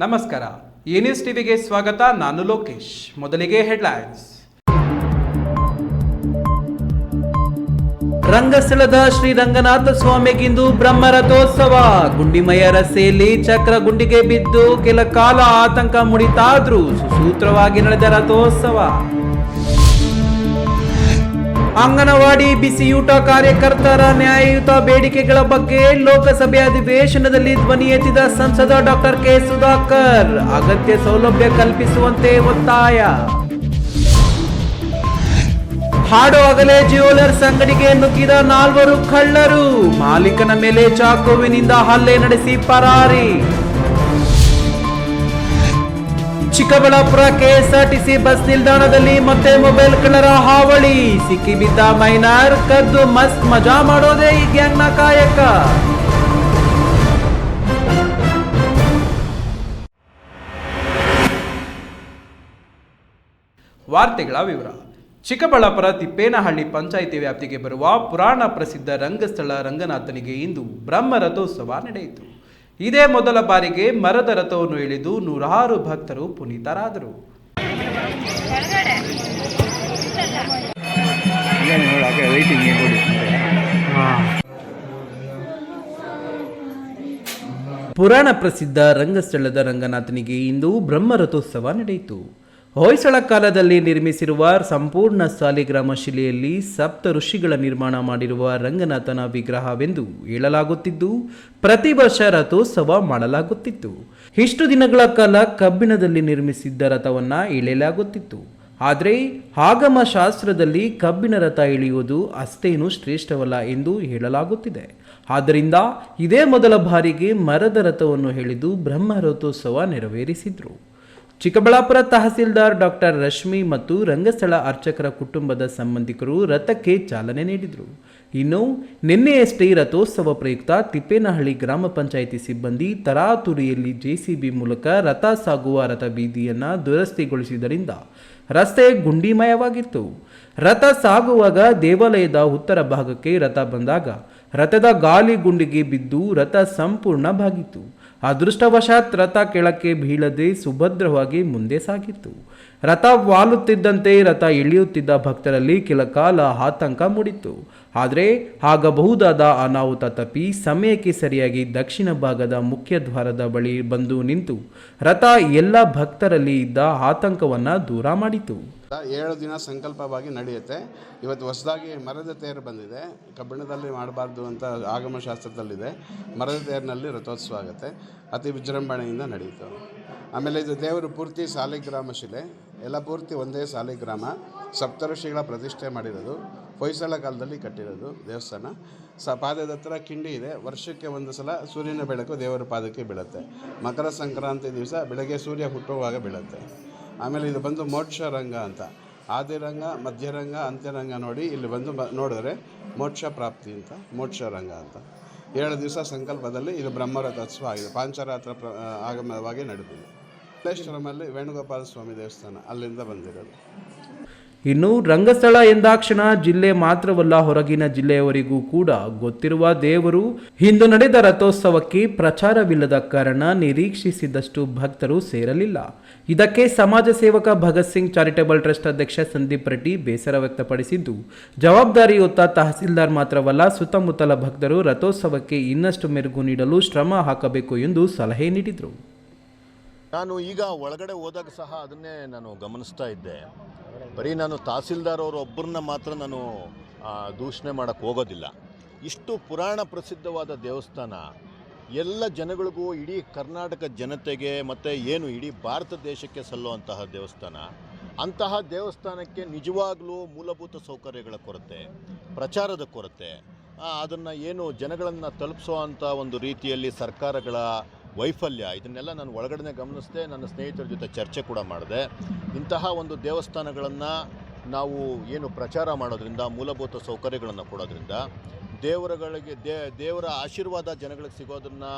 ನಮಸ್ಕಾರ, ಈ ನ್ಯೂಸ್ ಟಿವಿಗೆ ಸ್ವಾಗತ. ನಾನು ಲೋಕೇಶ್. ಮೊದಲಿಗೆ ಹೆಡ್ಲೈನ್ಸ್. ರಂಗಸ್ಥಳದ ಶ್ರೀ ರಂಗನಾಥ ಸ್ವಾಮಿಗಿಂದು ಬ್ರಹ್ಮರಥೋತ್ಸವ. ಗುಂಡಿಮಯ ರಸ್ತೆಯಲ್ಲಿ ಚಕ್ರ ಗುಂಡಿಗೆ ಬಿದ್ದು ಕೆಲ ಕಾಲ ಆತಂಕ ಮೂಡಿತಾದ್ರೂ ಸುಸೂತ್ರವಾಗಿ ನಡೆದ ರಥೋತ್ಸವ. ಅಂಗನವಾಡಿ ಬಿಸಿಯೂಟ ಕಾರ್ಯಕರ್ತರ ನ್ಯಾಯಯುತ ಬೇಡಿಕೆಗಳ ಬಗ್ಗೆ ಲೋಕಸಭೆ ಅಧಿವೇಶನದಲ್ಲಿ ಧ್ವನಿ ಎತ್ತಿದ ಸಂಸದ ಡಾಕ್ಟರ್ ಕೆ ಸುಧಾಕರ್. ಅಗತ್ಯ ಸೌಲಭ್ಯ ಕಲ್ಪಿಸುವಂತೆ ಒತ್ತಾಯ. ಹಾಡು ಹಗಲೇ ಜ್ಯುವೆಲರ್ಸ್ ಅಂಗಡಿಗೆ ನುಗ್ಗಿದ 4 ಕಳ್ಳರು. ಮಾಲೀಕನ ಮೇಲೆ ಚಾಕುವಿನಿಂದ ಹಲ್ಲೆ ನಡೆಸಿ ಪರಾರಿ. ಚಿಕ್ಕಬಳ್ಳಾಪುರ ಕೆಎಸ್ಆರ್ಟಿಸಿ ಬಸ್ ನಿಲ್ದಾಣದಲ್ಲಿ ಮತ್ತೆ ಮೊಬೈಲ್ ಕಳ್ಳರ ಹಾವಳಿ. ಸಿಕ್ಕಿಬಿದ್ದ ಮೈನರ್, ಕದ್ದು ಮಸ್ತ್ ಮಜಾ ಮಾಡೋದೇ ಈ ಗ್ಯಾಂಗ್ನ ಕಾಯಕ. ವಾರ್ತೆಗಳ ವಿವರ. ಚಿಕ್ಕಬಳ್ಳಾಪುರ ತಿಪ್ಪೇನಹಳ್ಳಿ ಪಂಚಾಯಿತಿ ವ್ಯಾಪ್ತಿಗೆ ಬರುವ ಪುರಾಣ ಪ್ರಸಿದ್ಧ ರಂಗಸ್ಥಳ ರಂಗನಾಥನಿಗೆ ಇಂದು ಬ್ರಹ್ಮ ರಥೋತ್ಸವ ನಡೆಯಿತು. ಇದೇ ಮೊದಲ ಬಾರಿಗೆ ಮರದ ರಥವನ್ನು ಎಳೆದು 100 ಭಕ್ತರು ಪುನೀತರಾದರು. ಪುರಾಣ ಪ್ರಸಿದ್ಧ ರಂಗಸ್ಥಳದ ರಂಗನಾಥನಿಗೆ ಇಂದು ಬ್ರಹ್ಮ ರಥೋತ್ಸವ ನಡೆಯಿತು. ಹೊಯ್ಸಳ ಕಾಲದಲ್ಲಿ ನಿರ್ಮಿಸಿರುವ ಸಂಪೂರ್ಣ ಸಾಲಿಗ್ರಾಮ ಶಿಲೆಯಲ್ಲಿ ಸಪ್ತ ಋಷಿಗಳ ನಿರ್ಮಾಣ ಮಾಡಿರುವ ರಂಗನಾಥನ ವಿಗ್ರಹವೆಂದು ಹೇಳಲಾಗುತ್ತಿದ್ದು, ಪ್ರತಿ ವರ್ಷ ರಥೋತ್ಸವ ಮಾಡಲಾಗುತ್ತಿತ್ತು. ಇಷ್ಟು ದಿನಗಳ ಕಾಲ ಕಬ್ಬಿಣದಲ್ಲಿ ನಿರ್ಮಿಸಿದ್ದ ರಥವನ್ನ ಎಳೆಯಲಾಗುತ್ತಿತ್ತು. ಆದರೆ ಆಗಮ ಶಾಸ್ತ್ರದಲ್ಲಿ ಕಬ್ಬಿಣ ರಥ ಎಳೆಯುವುದು ಅಷ್ಟೇನು ಶ್ರೇಷ್ಠವಲ್ಲ ಎಂದು ಹೇಳಲಾಗುತ್ತಿದೆ. ಆದ್ದರಿಂದ ಇದೇ ಮೊದಲ ಬಾರಿಗೆ ಮರದ ರಥವನ್ನು ಎಳೆದು ಬ್ರಹ್ಮ ರಥೋತ್ಸವ ನೆರವೇರಿಸಿದ್ರು. ಚಿಕ್ಕಬಳ್ಳಾಪುರ ತಹಸೀಲ್ದಾರ್ ಡಾಕ್ಟರ್ ರಶ್ಮಿ ಮತ್ತು ರಂಗಸ್ಥಳ ಅರ್ಚಕರ ಕುಟುಂಬದ ಸಂಬಂಧಿಕರು ರಥಕ್ಕೆ ಚಾಲನೆ ನೀಡಿದರು. ಇನ್ನು ನಿನ್ನೆಯಷ್ಟೇ ರಥೋತ್ಸವ ಪ್ರಯುಕ್ತ ತಿಪ್ಪೇನಹಳ್ಳಿ ಗ್ರಾಮ ಪಂಚಾಯಿತಿ ಸಿಬ್ಬಂದಿ ತರಾತುರಿಯಲ್ಲಿ ಜೆಸಿಬಿ ಮೂಲಕ ರಥ ಸಾಗುವ ರಥ ಬೀದಿಯನ್ನು ದುರಸ್ತಿಗೊಳಿಸಿದ್ದರಿಂದ ರಸ್ತೆ ಗುಂಡಿಮಯವಾಗಿತ್ತು. ರಥ ಸಾಗುವಾಗ ದೇವಾಲಯದ ಉತ್ತರ ಭಾಗಕ್ಕೆ ರಥ ಬಂದಾಗ ರಥದ ಗಾಲಿ ಗುಂಡಿಗೆ ಬಿದ್ದು ರಥ ಸಂಪೂರ್ಣ ಬಾಗಿತ್ತು. ಅದೃಷ್ಟವಶಾತ್ ರಥ ಕೆಳಕ್ಕೆ ಬೀಳದೆ ಸುಭದ್ರವಾಗಿ ಮುಂದೆ ಸಾಗಿತ್ತು. ರಥ ವಾಲುತ್ತಿದ್ದಂತೆ ರಥ ಎಳೆಯುತ್ತಿದ್ದ ಭಕ್ತರಲ್ಲಿ ಕೆಲ ಕಾಲ ಆತಂಕ ಮೂಡಿತ್ತು. ಆದರೆ ಆಗಬಹುದಾದ ಅನಾಹುತ ತಪ್ಪಿ ಸಮಯಕ್ಕೆ ಸರಿಯಾಗಿ ದಕ್ಷಿಣ ಭಾಗದ ಮುಖ್ಯ ದ್ವಾರದ ಬಳಿ ಬಂದು ನಿಂತು ರಥ ಎಲ್ಲ ಭಕ್ತರಲ್ಲಿ ಇದ್ದ ಆತಂಕವನ್ನು ದೂರ ಮಾಡಿತು. 7 ದಿನ ಸಂಕಲ್ಪವಾಗಿ ನಡೆಯುತ್ತೆ. ಇವತ್ತು ಹೊಸದಾಗಿ ಮರದ ತೇರು ಬಂದಿದೆ. ಕಬ್ಬಿಣದಲ್ಲಿ ಮಾಡಬಾರ್ದು ಅಂತ ಆಗಮ ಶಾಸ್ತ್ರದಲ್ಲಿದೆ. ಮರದ ತೇರಿನಲ್ಲಿ ರಥೋತ್ಸವ ಆಗುತ್ತೆ. ಅತಿ ವಿಜೃಂಭಣೆಯಿಂದ ನಡೆಯಿತು. ಆಮೇಲೆ ಇದು ದೇವರು ಪೂರ್ತಿ ಸಾಲಿಗ್ರಾಮ ಶಿಲೆ, ಎಲ್ಲ ಪೂರ್ತಿ ಒಂದೇ ಸಾಲಿಗ್ರಾಮ. ಸಪ್ತಋಷಿಗಳ ಪ್ರತಿಷ್ಠೆ ಮಾಡಿರೋದು, ಹೊಯ್ಸಳ ಕಾಲದಲ್ಲಿ ಕಟ್ಟಿರೋದು ದೇವಸ್ಥಾನ. ಪಾದದ ಹತ್ರ ಕಿಂಡಿ ಇದೆ. ವರ್ಷಕ್ಕೆ ಒಂದು ಸಲ ಸೂರ್ಯನ ಬೆಳಕು ದೇವರ ಪಾದಕ್ಕೆ ಬೀಳುತ್ತೆ. ಮಕರ ಸಂಕ್ರಾಂತಿ ದಿವಸ ಬೆಳಗ್ಗೆ ಸೂರ್ಯ ಹುಟ್ಟುವಾಗ ಬೀಳುತ್ತೆ. ಆಮೇಲೆ ಇದು ಬಂದು ಮೋಕ್ಷ ರಂಗ ಅಂತ, ಆದಿರಂಗ, ಮಧ್ಯರಂಗ, ಅಂತ್ಯರಂಗ ನೋಡಿ ಇಲ್ಲಿ ಬಂದು ನೋಡಿದ್ರೆ ಮೋಕ್ಷ ಪ್ರಾಪ್ತಿ ಅಂತ ಮೋಕ್ಷ ರಂಗ ಅಂತ. 7 ದಿವಸ ಸಂಕಲ್ಪದಲ್ಲಿ ಇದು ಬ್ರಹ್ಮರಥೋತ್ಸವ ಆಗಿದೆ. ಪಾಂಚರಾತ್ರ ಆಗಮವಾಗಿ ನಡೆದಿದೆ. ಮಲ್ಲೇಶ್ವರಮಲ್ಲಿ ವೇಣುಗೋಪಾಲ ಸ್ವಾಮಿ ದೇವಸ್ಥಾನ, ಅಲ್ಲಿಂದ ಬಂದಿರೋದು. ಇನ್ನು ರಂಗಸ್ಥಳ ಎಂದಾಕ್ಷಣ ಜಿಲ್ಲೆ ಮಾತ್ರವಲ್ಲ, ಹೊರಗಿನ ಜಿಲ್ಲೆಯವರಿಗೂ ಕೂಡ ಗೊತ್ತಿರುವ ದೇವರು. ಇಂದು ನಡೆದ ರಥೋತ್ಸವಕ್ಕೆ ಪ್ರಚಾರವಿಲ್ಲದ ಕಾರಣ ನಿರೀಕ್ಷಿಸಿದಷ್ಟು ಭಕ್ತರು ಸೇರಲಿಲ್ಲ. ಇದಕ್ಕೆ ಸಮಾಜ ಸೇವಕ ಭಗತ್ ಸಿಂಗ್ ಚಾರಿಟೇಬಲ್ ಟ್ರಸ್ಟ್ ಅಧ್ಯಕ್ಷ ಸಂದೀಪ್ ರೆಡ್ಡಿ ಬೇಸರ ವ್ಯಕ್ತಪಡಿಸಿದ್ದು, ಜವಾಬ್ದಾರಿಯುತ ತಹಸೀಲ್ದಾರ್ ಮಾತ್ರವಲ್ಲ, ಸುತ್ತಮುತ್ತಲ ಭಕ್ತರು ರಥೋತ್ಸವಕ್ಕೆ ಇನ್ನಷ್ಟು ಮೆರುಗು ನೀಡಲು ಶ್ರಮ ಹಾಕಬೇಕು ಎಂದು ಸಲಹೆ ನೀಡಿದರು. ನಾನು ಈಗ ಒಳಗಡೆ ಹೋದಾಗ ಸಹ ಅದನ್ನೇ ನಾನು ಗಮನಿಸ್ತಾ ಇದ್ದೆ. ಬರೀ ನಾನು ತಹಸೀಲ್ದಾರ್ ಅವರು ಒಬ್ಬರನ್ನ ಮಾತ್ರ ನಾನು ದೂಷಣೆ ಮಾಡೋಕ್ಕೆ ಹೋಗೋದಿಲ್ಲ. ಇಷ್ಟು ಪುರಾಣ ಪ್ರಸಿದ್ಧವಾದ ದೇವಸ್ಥಾನ, ಎಲ್ಲ ಜನಗಳಿಗೂ, ಇಡೀ ಕರ್ನಾಟಕ ಜನತೆಗೆ ಮತ್ತು ಏನು ಇಡೀ ಭಾರತ ದೇಶಕ್ಕೆ ಸಲ್ಲುವಂತಹ ದೇವಸ್ಥಾನ. ಅಂತಹ ದೇವಸ್ಥಾನಕ್ಕೆ ನಿಜವಾಗಲೂ ಮೂಲಭೂತ ಸೌಕರ್ಯಗಳ ಕೊರತೆ, ಪ್ರಚಾರದ ಕೊರತೆ, ಅದನ್ನು ಏನು ಜನಗಳನ್ನು ತಲುಪಿಸೋ ಅಂಥ ಒಂದು ರೀತಿಯಲ್ಲಿ ಸರ್ಕಾರಗಳ ವೈಫಲ್ಯ, ಇದನ್ನೆಲ್ಲ ನಾನು ಒಳಗಡೆ ಗಮನಿಸಿದೆ. ನನ್ನ ಸ್ನೇಹಿತರ ಜೊತೆ ಚರ್ಚೆ ಕೂಡ ಮಾಡಿದೆ. ಇಂತಹ ಒಂದು ದೇವಸ್ಥಾನಗಳನ್ನು ನಾವು ಏನು ಪ್ರಚಾರ ಮಾಡೋದ್ರಿಂದ, ಮೂಲಭೂತ ಸೌಕರ್ಯಗಳನ್ನು ಕೊಡೋದ್ರಿಂದ, ದೇವರ ಆಶೀರ್ವಾದ ಜನಗಳಿಗೆ ಸಿಗೋದನ್ನು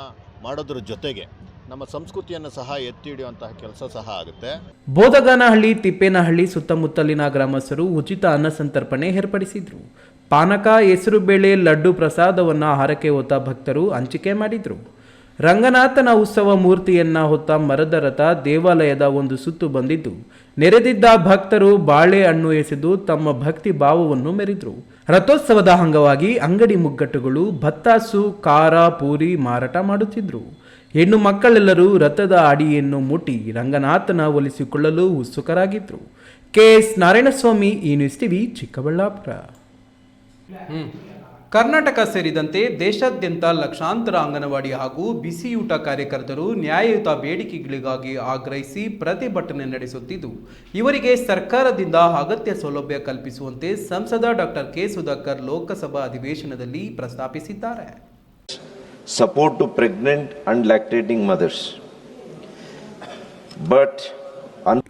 ಮಾಡೋದ್ರ ಜೊತೆಗೆ ನಮ್ಮ ಸಂಸ್ಕೃತಿಯನ್ನು ಸಹ ಎತ್ತಿ ಹಿಡಿಯುವಂತಹ ಕೆಲಸ ಸಹ ಆಗುತ್ತೆ. ಬೋದಗಾನಹಳ್ಳಿ, ತಿಪ್ಪೇನಹಳ್ಳಿ ಸುತ್ತಮುತ್ತಲಿನ ಗ್ರಾಮಸ್ಥರು ಉಚಿತ ಅನ್ನ ಸಂತರ್ಪಣೆ ಏರ್ಪಡಿಸಿದ್ರು. ಪಾನಕ, ಹೆಸರು ಬೇಳೆ, ಲಡ್ಡು ಪ್ರಸಾದವನ್ನು ಆಹಾರಕ್ಕೆ ಹೊತ್ತ ಭಕ್ತರು ಹಂಚಿಕೆ ಮಾಡಿದರು. ರಂಗನಾಥನ ಉತ್ಸವ ಮೂರ್ತಿಯನ್ನ ಹೊತ್ತ ಮರದ ರಥ ದೇವಾಲಯದ ಒಂದು ಸುತ್ತು ಬಂದಿದ್ದು ನೆರೆದಿದ್ದ ಭಕ್ತರು ಬಾಳೆಹಣ್ಣು ಎಸೆದು ತಮ್ಮ ಭಕ್ತಿ ಭಾವವನ್ನು ಮೆರೆದರು. ರಥೋತ್ಸವದ ಅಂಗವಾಗಿ ಅಂಗಡಿ ಮುಗ್ಗಟ್ಟುಗಳು ಬತ್ತಾಸು, ಖಾರ, ಪೂರಿ ಮಾರಾಟ ಮಾಡುತ್ತಿದ್ದರು. ಹೆಣ್ಣು ಮಕ್ಕಳೆಲ್ಲರೂ ರಥದ ಅಡಿಯನ್ನು ಮುಟ್ಟಿ ರಂಗನಾಥನ ಒಲಿಸಿಕೊಳ್ಳಲು ಉತ್ಸುಕರಾಗಿದ್ದರು. ಕೆ.ಎಸ್. ನಾರಾಯಣಸ್ವಾಮಿ, ಈ ನ್ಯೂಸ್ ಟಿವಿ, ಚಿಕ್ಕಬಳ್ಳಾಪುರ. ಕರ್ನಾಟಕ ಸೇರಿದಂತೆ ದೇಶಾದ್ಯಂತ ಲಕ್ಷಾಂತರ ಅಂಗನವಾಡಿ ಹಾಗೂ ಬಿಸಿಯೂಟ ಕಾರ್ಯಕರ್ತರು ನ್ಯಾಯಯುತ ಬೇಡಿಕೆಗಳಿಗಾಗಿ ಆಗ್ರಹಿಸಿ ಪ್ರತಿಭಟನೆ ನಡೆಸುತ್ತಿದ್ದು, ಇವರಿಗೆ ಸರ್ಕಾರದಿಂದ ಅಗತ್ಯ ಸೌಲಭ್ಯ ಕಲ್ಪಿಸುವಂತೆ ಸಂಸದ ಡಾಕ್ಟರ್ ಕೆ. ಸುಧಾಕರ್ ಲೋಕಸಭಾ ಅಧಿವೇಶನದಲ್ಲಿ ಪ್ರಸ್ತಾಪಿಸಿದ್ದಾರೆ. Support to pregnant and lactating mothers. But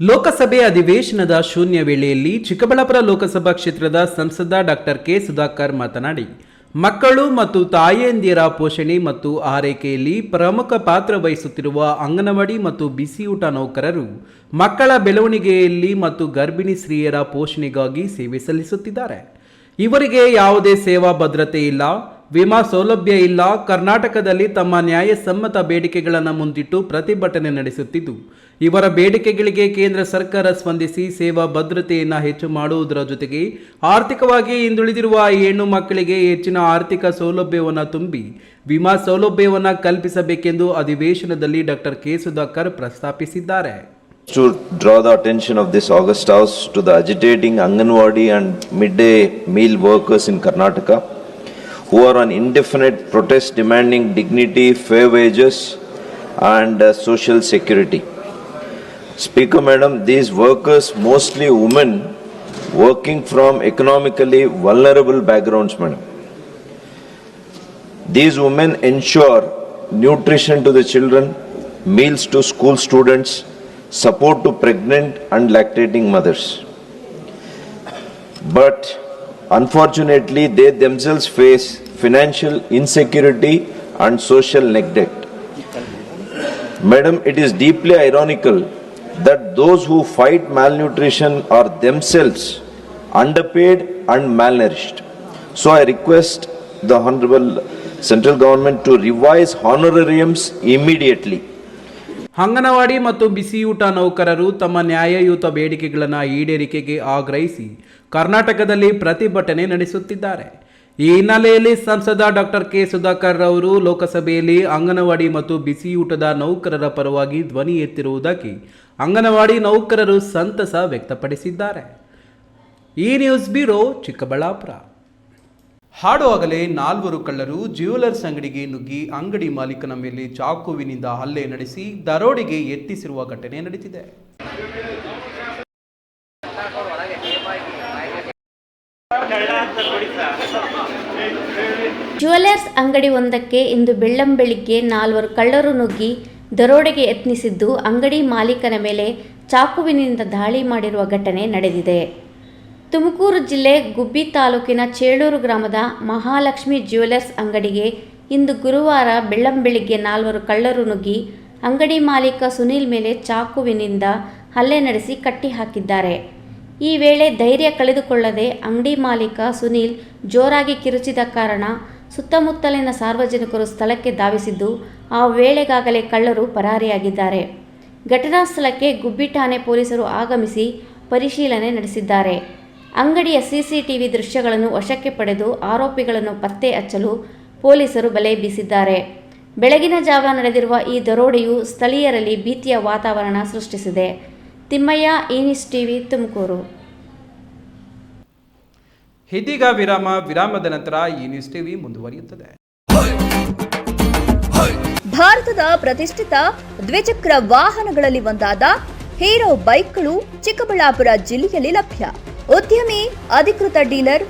ಲೋಕಸಭೆ ಅಧಿವೇಶನದ ಶೂನ್ಯ ವೇಳೆಯಲ್ಲಿ ಚಿಕ್ಕಬಳ್ಳಾಪುರ ಲೋಕಸಭಾ ಕ್ಷೇತ್ರದ ಸಂಸದ ಡಾಕ್ಟರ್ ಕೆ. ಸುಧಾಕರ್ ಮಾತನಾಡಿ, ಮಕ್ಕಳು ಮತ್ತು ತಾಯಂದಿಯರ ಪೋಷಣೆ ಮತ್ತು ಆರೈಕೆಯಲ್ಲಿ ಪ್ರಮುಖ ಪಾತ್ರ ವಹಿಸುತ್ತಿರುವ ಅಂಗನವಾಡಿ ಮತ್ತು ಬಿಸಿಯೂಟ ನೌಕರರು ಮಕ್ಕಳ ಬೆಳವಣಿಗೆಯಲ್ಲಿ ಮತ್ತು ಗರ್ಭಿಣಿ ಸ್ತ್ರೀಯರ ಪೋಷಣೆಗಾಗಿ ಸೇವೆ ಸಲ್ಲಿಸುತ್ತಿದ್ದಾರೆ. ಇವರಿಗೆ ಯಾವುದೇ ಸೇವಾ ಭದ್ರತೆ ಇಲ್ಲ, ವಿಮಾ ಸೌಲಭ್ಯ ಇಲ್ಲ. ಕರ್ನಾಟಕದಲ್ಲಿ ತಮ್ಮ ನ್ಯಾಯಸಮ್ಮತ ಬೇಡಿಕೆಗಳನ್ನು ಮುಂದಿಟ್ಟು ಪ್ರತಿಭಟನೆ ನಡೆಸುತ್ತಿದ್ದು, ಇವರ ಬೇಡಿಕೆಗಳಿಗೆ ಕೇಂದ್ರ ಸರ್ಕಾರ ಸ್ಪಂದಿಸಿ ಸೇವಾ ಭದ್ರತೆಯನ್ನು ಹೆಚ್ಚು ಮಾಡುವುದರ ಜೊತೆಗೆ ಆರ್ಥಿಕವಾಗಿ ಹಿಂದುಳಿದಿರುವ ಈ ಹೆಣ್ಣು ಮಕ್ಕಳಿಗೆ ಹೆಚ್ಚಿನ ಆರ್ಥಿಕ ಸೌಲಭ್ಯವನ್ನು ತುಂಬಿ ವಿಮಾ ಸೌಲಭ್ಯವನ್ನು ಕಲ್ಪಿಸಬೇಕೆಂದು ಅಧಿವೇಶನದಲ್ಲಿ ಡಾಕ್ಟರ್ ಕೆ. ಸುಧಾಕರ್ ಪ್ರಸ್ತಾಪಿಸಿದ್ದಾರೆ. to draw the attention of this August House to the agitating Anganwadi and midday meal workers in Karnataka who are on indefinite protest demanding dignity, fair wages and social security. Speaker Madam, these workers, mostly women, working from economically vulnerable backgrounds, Madam. These women ensure nutrition to the children, meals to school students, support to pregnant and lactating mothers. But unfortunately, they themselves face financial insecurity and social neglect. Madam, it is deeply ironical that those who fight malnutrition are themselves underpaid and malnourished. So I request the Honorable Central Government to revise honorariums immediately. Anganwadi ಮತ್ತು ಬಿಸಿಯೂಟ ನೌಕರರು ತಮ್ಮ ನ್ಯಾಯಯುತ ಬೇಡಿಕೆಗಳನ್ನು ಈಡೇರಿಕೆಗೆ ಆಗ್ರಹಿಸಿ ಕರ್ನಾಟಕದಲ್ಲಿ ಪ್ರತಿಭಟನೆ ನಡೆಸುತ್ತಿದ್ದಾರೆ. ಈ ಹಿನ್ನೆಲೆಯಲ್ಲಿ ಸಂಸದ ಡಾಕ್ಟರ್ ಕೆ. ಸುಧಾಕರ್ ಅವರು ಲೋಕಸಭೆಯಲ್ಲಿ ಅಂಗನವಾಡಿ ಮತ್ತು ಬಿಸಿಯೂಟದ ನೌಕರರ ಪರವಾಗಿ ಧ್ವನಿ ಎತ್ತಿರುವುದಕ್ಕೆ ಅಂಗನವಾಡಿ ನೌಕರರು ಸಂತಸ ವ್ಯಕ್ತಪಡಿಸಿದ್ದಾರೆ. ಈ ನ್ಯೂಸ್ ಬ್ಯೂರೋ, ಚಿಕ್ಕಬಳ್ಳಾಪುರ. ಹಾಡುವಾಗಲೇ 4 ಕಳ್ಳರು ಜ್ಯುವೆಲರ್ಸ್ ಅಂಗಡಿಗೆ ನುಗ್ಗಿ ಅಂಗಡಿ ಮಾಲೀಕನ ಮೇಲೆ ಚಾಕುವಿನಿಂದ ಹಲ್ಲೆ ನಡೆಸಿ ದರೋಡೆಗೆ ಯತ್ನಿಸಿರುವ ಘಟನೆ ನಡೆದಿದೆ. ಜ್ಯುವೆಲರ್ಸ್ ಅಂಗಡಿ ಒಂದಕ್ಕೆ ಇಂದು ಬೆಳ್ಳಂಬೆಳಿಗ್ಗೆ 4 ಕಳ್ಳರು ನುಗ್ಗಿ ದರೋಡೆಗೆ ಯತ್ನಿಸಿದ್ದು, ಅಂಗಡಿ ಮಾಲೀಕನ ಮೇಲೆ ಚಾಕುವಿನಿಂದ ದಾಳಿ ಮಾಡಿರುವ ಘಟನೆ ನಡೆದಿದೆ. ತುಮಕೂರು ಜಿಲ್ಲೆ ಗುಬ್ಬಿ ತಾಲೂಕಿನ ಚೇಳೂರು ಗ್ರಾಮದ ಮಹಾಲಕ್ಷ್ಮಿ ಜ್ಯುವೆಲರ್ಸ್ ಅಂಗಡಿಗೆ ಇಂದು ಗುರುವಾರ ಬೆಳ್ಳಂಬೆಳಿಗ್ಗೆ 4 ಕಳ್ಳರು ನುಗ್ಗಿ ಅಂಗಡಿ ಮಾಲೀಕ ಸುನೀಲ್ ಮೇಲೆ ಚಾಕುವಿನಿಂದ ಹಲ್ಲೆ ನಡೆಸಿ ಕಟ್ಟಿ ಹಾಕಿದ್ದಾರೆ. ಈ ವೇಳೆ ಧೈರ್ಯ ಕಳೆದುಕೊಳ್ಳದೆ ಅಂಗಡಿ ಮಾಲೀಕ ಸುನೀಲ್ ಜೋರಾಗಿ ಕಿರುಚಿದ ಕಾರಣ ಸುತ್ತಮುತ್ತಲಿನ ಸಾರ್ವಜನಿಕರು ಸ್ಥಳಕ್ಕೆ ಧಾವಿಸಿದ್ದು, ಆ ವೇಳೆಗಾಗಲೇ ಕಳ್ಳರು ಪರಾರಿಯಾಗಿದ್ದಾರೆ. ಘಟನಾ ಸ್ಥಳಕ್ಕೆ ಗುಬ್ಬಿ ಠಾಣೆ ಪೊಲೀಸರು ಆಗಮಿಸಿ ಪರಿಶೀಲನೆ ನಡೆಸಿದ್ದಾರೆ. ಅಂಗಡಿಯ ಸಿಸಿಟಿವಿ ದೃಶ್ಯಗಳನ್ನು ವಶಕ್ಕೆ ಪಡೆದು ಆರೋಪಿಗಳನ್ನು ಪತ್ತೆ ಹಚ್ಚಲು ಪೊಲೀಸರು ಬಲೆ ಬೀಸಿದ್ದಾರೆ. ಬೆಳಗಿನ ಜಾವ ನಡೆದಿರುವ ಈ ದರೋಡೆಯು ಸ್ಥಳೀಯರಲ್ಲಿ ಭೀತಿಯ ವಾತಾವರಣ ಸೃಷ್ಟಿಸಿದೆ. ತಿಮ್ಮಯ್ಯ, ಈ ನ್ಯೂಸ್ ಟಿವಿ, ತುಮಕೂರು. ಇದೀಗ ವಿರಾಮದ ನಂತರ ಈ ನ್ಯೂಸ್ ಟಿವಿ ಮುಂದುವರಿಯುತ್ತದೆ. ಭಾರತದ ಪ್ರತಿಷ್ಠಿತ ದ್ವಿಚಕ್ರ ವಾಹನಗಳಲ್ಲಿ ಒಂದಾದ ಹೀರೋ ಬೈಕ್ಗಳು ಚಿಕ್ಕಬಳ್ಳಾಪುರ ಜಿಲ್ಲೆಯಲ್ಲಿ ಲಭ್ಯ. ಉದ್ಯಮಿ ಅಧಿಕೃತ ಡೀಲರ್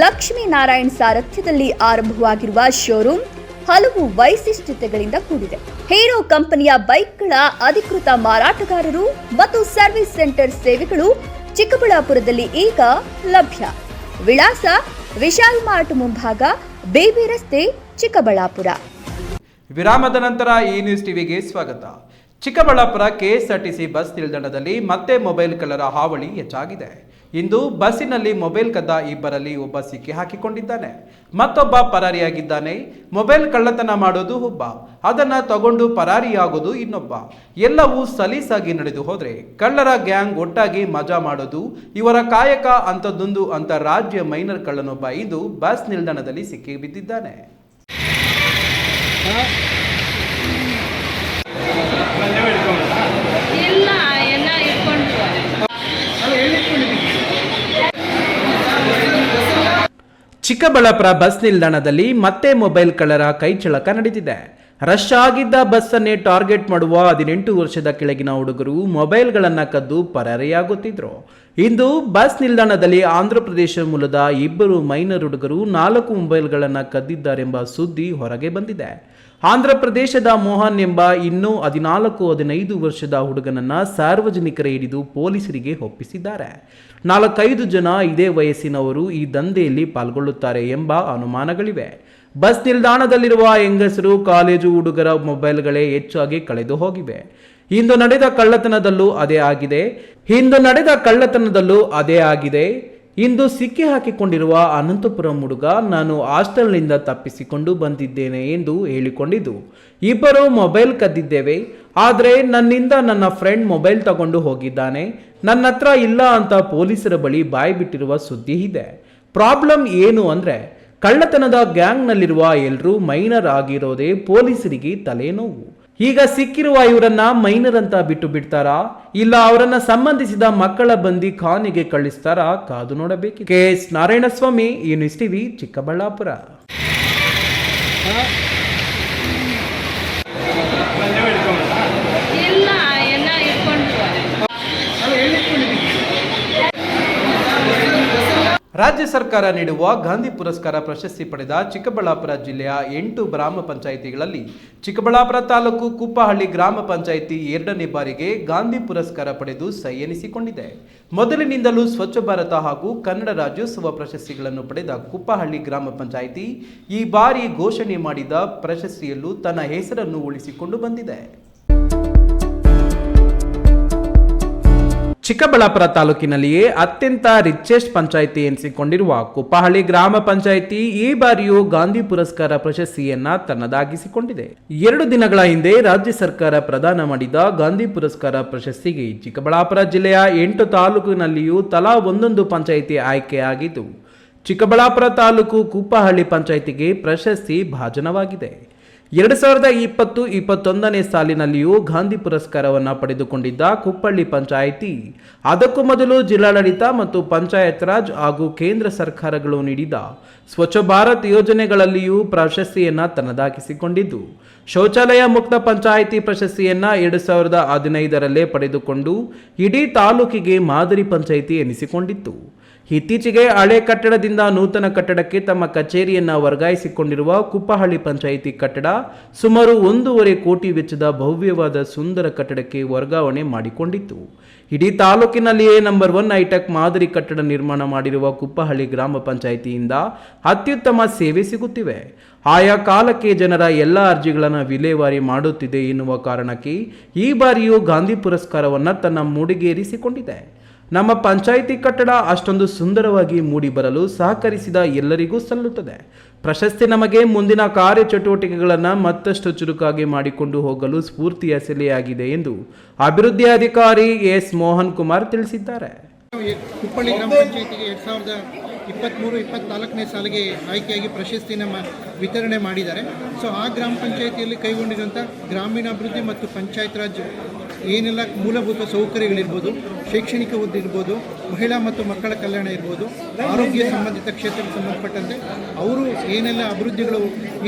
ಲಕ್ಷ್ಮೀನಾರಾಯಣ್ ಸಾರಥ್ಯದಲ್ಲಿ ಆರಂಭವಾಗಿರುವ ಶೋರೂಮ್ ಹಲವು ವೈಶಿಷ್ಟ್ಯತೆಗಳಿಂದ ಕೂಡಿದೆ. ಹೀರೋ ಕಂಪನಿಯ ಬೈಕ್ಗಳ ಅಧಿಕೃತ ಮಾರಾಟಗಾರರು ಮತ್ತು ಸರ್ವಿಸ್ ಸೆಂಟರ್ ಸೇವೆಗಳು ಚಿಕ್ಕಬಳ್ಳಾಪುರದಲ್ಲಿ ಈಗ ಲಭ್ಯ. ವಿಳಾಸ: ವಿಶಾಲ್ ಮಾರ್ಟ್ ಮುಂಭಾಗ, ಬೇಬಿ ರಸ್ತೆ, ಚಿಕ್ಕಬಳ್ಳಾಪುರ. ವಿರಾಮದ ನಂತರ ಈ ನ್ಯೂಸ್ ಟಿವಿಗೆ ಸ್ವಾಗತ. ಚಿಕ್ಕಬಳ್ಳಾಪುರ ಕೆಎಸ್ಆರ್ಟಿಸಿ ಬಸ್ ನಿಲ್ದಾಣದಲ್ಲಿ ಮತ್ತೆ ಮೊಬೈಲ್ ಕಳ್ಳರ ಹಾವಳಿ ಹೆಚ್ಚಾಗಿದೆ. ಇಂದು ಬಸ್ಸಿನಲ್ಲಿ ಮೊಬೈಲ್ ಕದ್ದ ಇಬ್ಬರಲ್ಲಿ ಒಬ್ಬ ಸಿಕ್ಕಿ ಹಾಕಿಕೊಂಡಿದ್ದಾನೆ, ಮತ್ತೊಬ್ಬ ಪರಾರಿಯಾಗಿದ್ದಾನೆ. ಮೊಬೈಲ್ ಕಳ್ಳತನ ಮಾಡೋದು ಒಬ್ಬ, ಅದನ್ನ ತಗೊಂಡು ಪರಾರಿಯಾಗೋದು ಇನ್ನೊಬ್ಬ. ಎಲ್ಲವೂ ಸಲೀಸಾಗಿ ನಡೆದು ಹೋದ್ರೆ ಕಳ್ಳರ ಗ್ಯಾಂಗ್ ಒಟ್ಟಾಗಿ ಮಜಾ ಮಾಡೋದು ಇವರ ಕಾಯಕ ಅಂತದೊಂದು ಅಂತ ರಾಜ್ಯ ಮೈನರ್ ಕಳ್ಳನೊಬ್ಬ ಇಂದು ಬಸ್ ನಿಲ್ದಾಣದಲ್ಲಿ ಸಿಕ್ಕಿ ಬಿದ್ದಿದ್ದಾನೆ. ಚಿಕ್ಕಬಳ್ಳಾಪುರ ಬಸ್ ನಿಲ್ದಾಣದಲ್ಲಿ ಮತ್ತೆ ಮೊಬೈಲ್ ಕಳ್ಳರ ಕೈಚಳಕ ನಡೆದಿದೆ. ರಶ್ ಆಗಿದ್ದ ಬಸ್ ಅನ್ನೇ ಟಾರ್ಗೆಟ್ ಮಾಡುವ 18 ವರ್ಷದ ಕೆಳಗಿನ ಹುಡುಗರು ಮೊಬೈಲ್ಗಳನ್ನು ಕದ್ದು ಪರಾರಿಯಾಗುತ್ತಿದ್ರು. ಇಂದು ಬಸ್ ನಿಲ್ದಾಣದಲ್ಲಿ ಆಂಧ್ರಪ್ರದೇಶ ಮೂಲದ ಇಬ್ಬರು ಮೈನರ್ ಹುಡುಗರು 4 ಮೊಬೈಲ್ಗಳನ್ನು ಕದ್ದಿದ್ದಾರೆಂಬ ಸುದ್ದಿ ಹೊರಗೆ ಬಂದಿದೆ. ಆಂಧ್ರಪ್ರದೇಶದ ಮೋಹನ್ ಎಂಬ ಇನ್ನೂ 14-15 ವರ್ಷದ ಹುಡುಗನನ್ನ ಸಾರ್ವಜನಿಕರೇ ಹಿಡಿದು ಪೊಲೀಸರಿಗೆ ಒಪ್ಪಿಸಿದ್ದಾರೆ. 4-5 ಜನ ಇದೇ ವಯಸ್ಸಿನವರು ಈ ದಂಧೆಯಲ್ಲಿ ಪಾಲ್ಗೊಳ್ಳುತ್ತಾರೆ ಎಂಬ ಅನುಮಾನಗಳಿವೆ. ಬಸ್ ನಿಲ್ದಾಣದಲ್ಲಿರುವ ಹೆಂಗಸರು, ಕಾಲೇಜು ಹುಡುಗರ ಮೊಬೈಲ್ಗಳೇ ಹೆಚ್ಚಾಗಿ ಕಳೆದು ಹೋಗಿವೆ. ಇಂದು ನಡೆದ ಕಳ್ಳತನದಲ್ಲೂ ಅದೇ ಆಗಿದೆ. ಇಂದು ಸಿಕ್ಕಿ ಹಾಕಿಕೊಂಡಿರುವ ಅನಂತಪುರಂ ಹುಡುಗ ನಾನು ಹಾಸ್ಟೆಲ್ನಿಂದ ತಪ್ಪಿಸಿಕೊಂಡು ಬಂದಿದ್ದೇನೆ ಎಂದು ಹೇಳಿಕೊಂಡಿದ್ದು, ಇಬ್ಬರು ಮೊಬೈಲ್ ಕದ್ದಿದ್ದೇವೆ, ಆದರೆ ನನ್ನಿಂದ ನನ್ನ ಫ್ರೆಂಡ್ ಮೊಬೈಲ್ ತಗೊಂಡು ಹೋಗಿದ್ದಾನೆ, ನನ್ನ ಹತ್ರ ಇಲ್ಲ ಅಂತ ಪೊಲೀಸರ ಬಳಿ ಬಾಯಿ ಬಿಟ್ಟಿರುವ ಸುದ್ದಿ ಇದೆ. ಪ್ರಾಬ್ಲಮ್ ಏನು ಅಂದ್ರೆ ಕಳ್ಳತನದ ಗ್ಯಾಂಗ್ನಲ್ಲಿರುವ ಎಲ್ಲರೂ ಮೈನರ್ ಆಗಿರೋದೇ ಪೊಲೀಸರಿಗೆ ತಲೆನೋವು. ಈಗ ಸಿಕ್ಕಿರುವ ಇವರನ್ನ ಮೈನರ್ ಅಂತ ಬಿಟ್ಟು ಬಿಡ್ತಾರಾ, ಇಲ್ಲ ಅವರನ್ನ ಸಂಬಂಧಿಸಿದ ಮಕ್ಕಳ ಬಂದಿ ಖಾನೆಗೆ ಕಳಿಸ್ತಾರಾ ಕಾದು ನೋಡಬೇಕು. KS Narayanaswamy, news TV, Chikkaballapur. ರಾಜ್ಯ ಸರ್ಕಾರ ನೀಡುವ ಗಾಂಧಿ ಪುರಸ್ಕಾರ ಪ್ರಶಸ್ತಿ ಪಡೆದ ಚಿಕ್ಕಬಳ್ಳಾಪುರ ಜಿಲ್ಲೆಯ 8 ಗ್ರಾಮ ಪಂಚಾಯಿತಿಗಳಲ್ಲಿ ಚಿಕ್ಕಬಳ್ಳಾಪುರ ತಾಲೂಕು ಕುಪ್ಪಹಳ್ಳಿ ಗ್ರಾಮ ಪಂಚಾಯಿತಿ 2ನೇ ಬಾರಿಗೆ ಗಾಂಧಿ ಪುರಸ್ಕಾರ ಪಡೆದು ಸೈ ಎನಿಸಿಕೊಂಡಿದೆ. ಮೊದಲಿನಿಂದಲೂ ಸ್ವಚ್ಛ ಭಾರತ ಹಾಗೂ ಕನ್ನಡ ರಾಜ್ಯೋತ್ಸವ ಪ್ರಶಸ್ತಿಗಳನ್ನು ಪಡೆದ ಕುಪ್ಪಹಳ್ಳಿ ಗ್ರಾಮ ಪಂಚಾಯಿತಿ ಈ ಬಾರಿ ಘೋಷಣೆ ಮಾಡಿದ ಪ್ರಶಸ್ತಿಯಲ್ಲೂ ತನ್ನ ಹೆಸರನ್ನು ಉಳಿಸಿಕೊಂಡು ಬಂದಿದೆ. ಚಿಕ್ಕಬಳ್ಳಾಪುರ ತಾಲೂಕಿನಲ್ಲಿಯೇ ಅತ್ಯಂತ ರಿಚೆಸ್ಟ್ ಪಂಚಾಯಿತಿ ಎನಿಸಿಕೊಂಡಿರುವ ಕುಪ್ಪಹಳ್ಳಿ ಗ್ರಾಮ ಪಂಚಾಯಿತಿ ಈ ಬಾರಿಯೂ ಗಾಂಧಿ ಪುರಸ್ಕಾರ ಪ್ರಶಸ್ತಿಯನ್ನ ತನ್ನದಾಗಿಸಿಕೊಂಡಿದೆ. 2 ದಿನಗಳ ಹಿಂದೆ ರಾಜ್ಯ ಸರ್ಕಾರ ಪ್ರದಾನ ಮಾಡಿದ ಗಾಂಧಿ ಪುರಸ್ಕಾರ ಪ್ರಶಸ್ತಿಗೆ ಚಿಕ್ಕಬಳ್ಳಾಪುರ ಜಿಲ್ಲೆಯ 8 ತಾಲೂಕಿನಲ್ಲಿಯೂ ತಲಾ 1 ಪಂಚಾಯಿತಿ ಆಯ್ಕೆಯಾಗಿದ್ದು, ಚಿಕ್ಕಬಳ್ಳಾಪುರ ತಾಲೂಕು ಕುಪ್ಪಹಳ್ಳಿ ಪಂಚಾಯಿತಿಗೆ ಪ್ರಶಸ್ತಿ ಭಾಜನವಾಗಿದೆ. 2020-21ನೇ ಸಾಲಿನಲ್ಲಿಯೂ ಗಾಂಧಿ ಪುರಸ್ಕಾರವನ್ನು ಪಡೆದುಕೊಂಡಿದ್ದ ಕುಪ್ಪಹಳ್ಳಿ ಪಂಚಾಯಿತಿ ಅದಕ್ಕೂ ಮೊದಲು ಜಿಲ್ಲಾಡಳಿತ ಮತ್ತು ಪಂಚಾಯತ್ ರಾಜ್ ಹಾಗೂ ಕೇಂದ್ರ ಸರ್ಕಾರಗಳು ನೀಡಿದ ಸ್ವಚ್ಛ ಭಾರತ್ ಯೋಜನೆಗಳಲ್ಲಿಯೂ ಪ್ರಶಸ್ತಿಯನ್ನ ತನ್ನದಾಗಿಸಿಕೊಂಡಿದ್ದು, ಶೌಚಾಲಯ ಮುಕ್ತ ಪಂಚಾಯಿತಿ ಪ್ರಶಸ್ತಿಯನ್ನ 2015ರಲ್ಲೇ ಪಡೆದುಕೊಂಡು ಇಡೀ ತಾಲೂಕಿಗೆ ಮಾದರಿ ಪಂಚಾಯಿತಿ ಎನಿಸಿಕೊಂಡಿತ್ತು. ಇತ್ತೀಚೆಗೆ ಹಳೆ ಕಟ್ಟಡದಿಂದ ನೂತನ ಕಟ್ಟಡಕ್ಕೆ ತಮ್ಮ ಕಚೇರಿಯನ್ನು ವರ್ಗಾಯಿಸಿಕೊಂಡಿರುವ ಕುಪ್ಪಹಳ್ಳಿ ಪಂಚಾಯಿತಿ ಕಟ್ಟಡ ಸುಮಾರು 1.5 ಕೋಟಿ ವೆಚ್ಚದ ಭವ್ಯವಾದ ಸುಂದರ ಕಟ್ಟಡಕ್ಕೆ ವರ್ಗಾವಣೆ ಮಾಡಿಕೊಂಡಿತ್ತು. ಇಡೀ ತಾಲೂಕಿನಲ್ಲಿಯೇ ನಂಬರ್ 1 ಹೈಟೆಕ್ ಮಾದರಿ ಕಟ್ಟಡ ನಿರ್ಮಾಣ ಮಾಡಿರುವ ಕುಪ್ಪಹಳ್ಳಿ ಗ್ರಾಮ ಪಂಚಾಯಿತಿಯಿಂದ ಅತ್ಯುತ್ತಮ ಸೇವೆ ಸಿಗುತ್ತಿವೆ. ಆಯಾ ಕಾಲಕ್ಕೆ ಜನರ ಎಲ್ಲ ಅರ್ಜಿಗಳನ್ನು ವಿಲೇವಾರಿ ಮಾಡುತ್ತಿದೆ ಎನ್ನುವ ಕಾರಣಕ್ಕೆ ಈ ಬಾರಿಯೂ ಗಾಂಧಿ ಪುರಸ್ಕಾರವನ್ನು ತನ್ನ ಮೂಡಿಗೇರಿಸಿಕೊಂಡಿದೆ. ನಮ್ಮ ಪಂಚಾಯಿತಿ ಕಟ್ಟಡ ಅಷ್ಟೊಂದು ಸುಂದರವಾಗಿ ಮೂಡಿ ಬರಲು ಸಹಕರಿಸಿದ ಎಲ್ಲರಿಗೂ ಸಲ್ಲುತ್ತದೆ. ಪ್ರಶಸ್ತಿ ನಮಗೆ ಮುಂದಿನ ಕಾರ್ಯಚಟುವಟಿಕೆಗಳನ್ನು ಮತ್ತಷ್ಟು ಚುರುಕಾಗಿ ಮಾಡಿಕೊಂಡು ಹೋಗಲು ಸ್ಫೂರ್ತಿಯ ಸೆಲೆಯಾಗಿದೆ ಎಂದು ಅಭಿವೃದ್ಧಿ ಅಧಿಕಾರಿ ಎಸ್ ಮೋಹನ್ ಕುಮಾರ್ ತಿಳಿಸಿದ್ದಾರೆ. ಕುಪ್ಪಳ್ಳಿ ಗ್ರಾಮ ಪಂಚಾಯಿತಿಗೆ 2023-24ನೇ ಸಾಲಿಗೆ ಆಯ್ಕೆಯಾಗಿ ಪ್ರಶಸ್ತಿನ ವಿತರಣೆ ಮಾಡಿದ್ದಾರೆ. ಸೊ ಆ ಗ್ರಾಮ ಪಂಚಾಯಿತಿಯಲ್ಲಿ ಕೈಗೊಂಡಿರುವಂಥ ಗ್ರಾಮೀಣಾಭಿವೃದ್ಧಿ ಮತ್ತು ಪಂಚಾಯತ್ ರಾಜ್ ಏನೆಲ್ಲ ಮೂಲಭೂತ ಸೌಕರ್ಯಗಳಿರ್ಬೋದು, ಶೈಕ್ಷಣಿಕ ಹುದ್ದೆ ಇರ್ಬೋದು, ಮಹಿಳಾ ಮತ್ತು ಮಕ್ಕಳ ಕಲ್ಯಾಣ ಇರ್ಬೋದು, ಆರೋಗ್ಯ ಸಂಬಂಧಿತ ಕ್ಷೇತ್ರಕ್ಕೆ ಸಂಬಂಧಪಟ್ಟಂತೆ ಅವರು ಏನೆಲ್ಲ ಅಭಿವೃದ್ಧಿಗಳು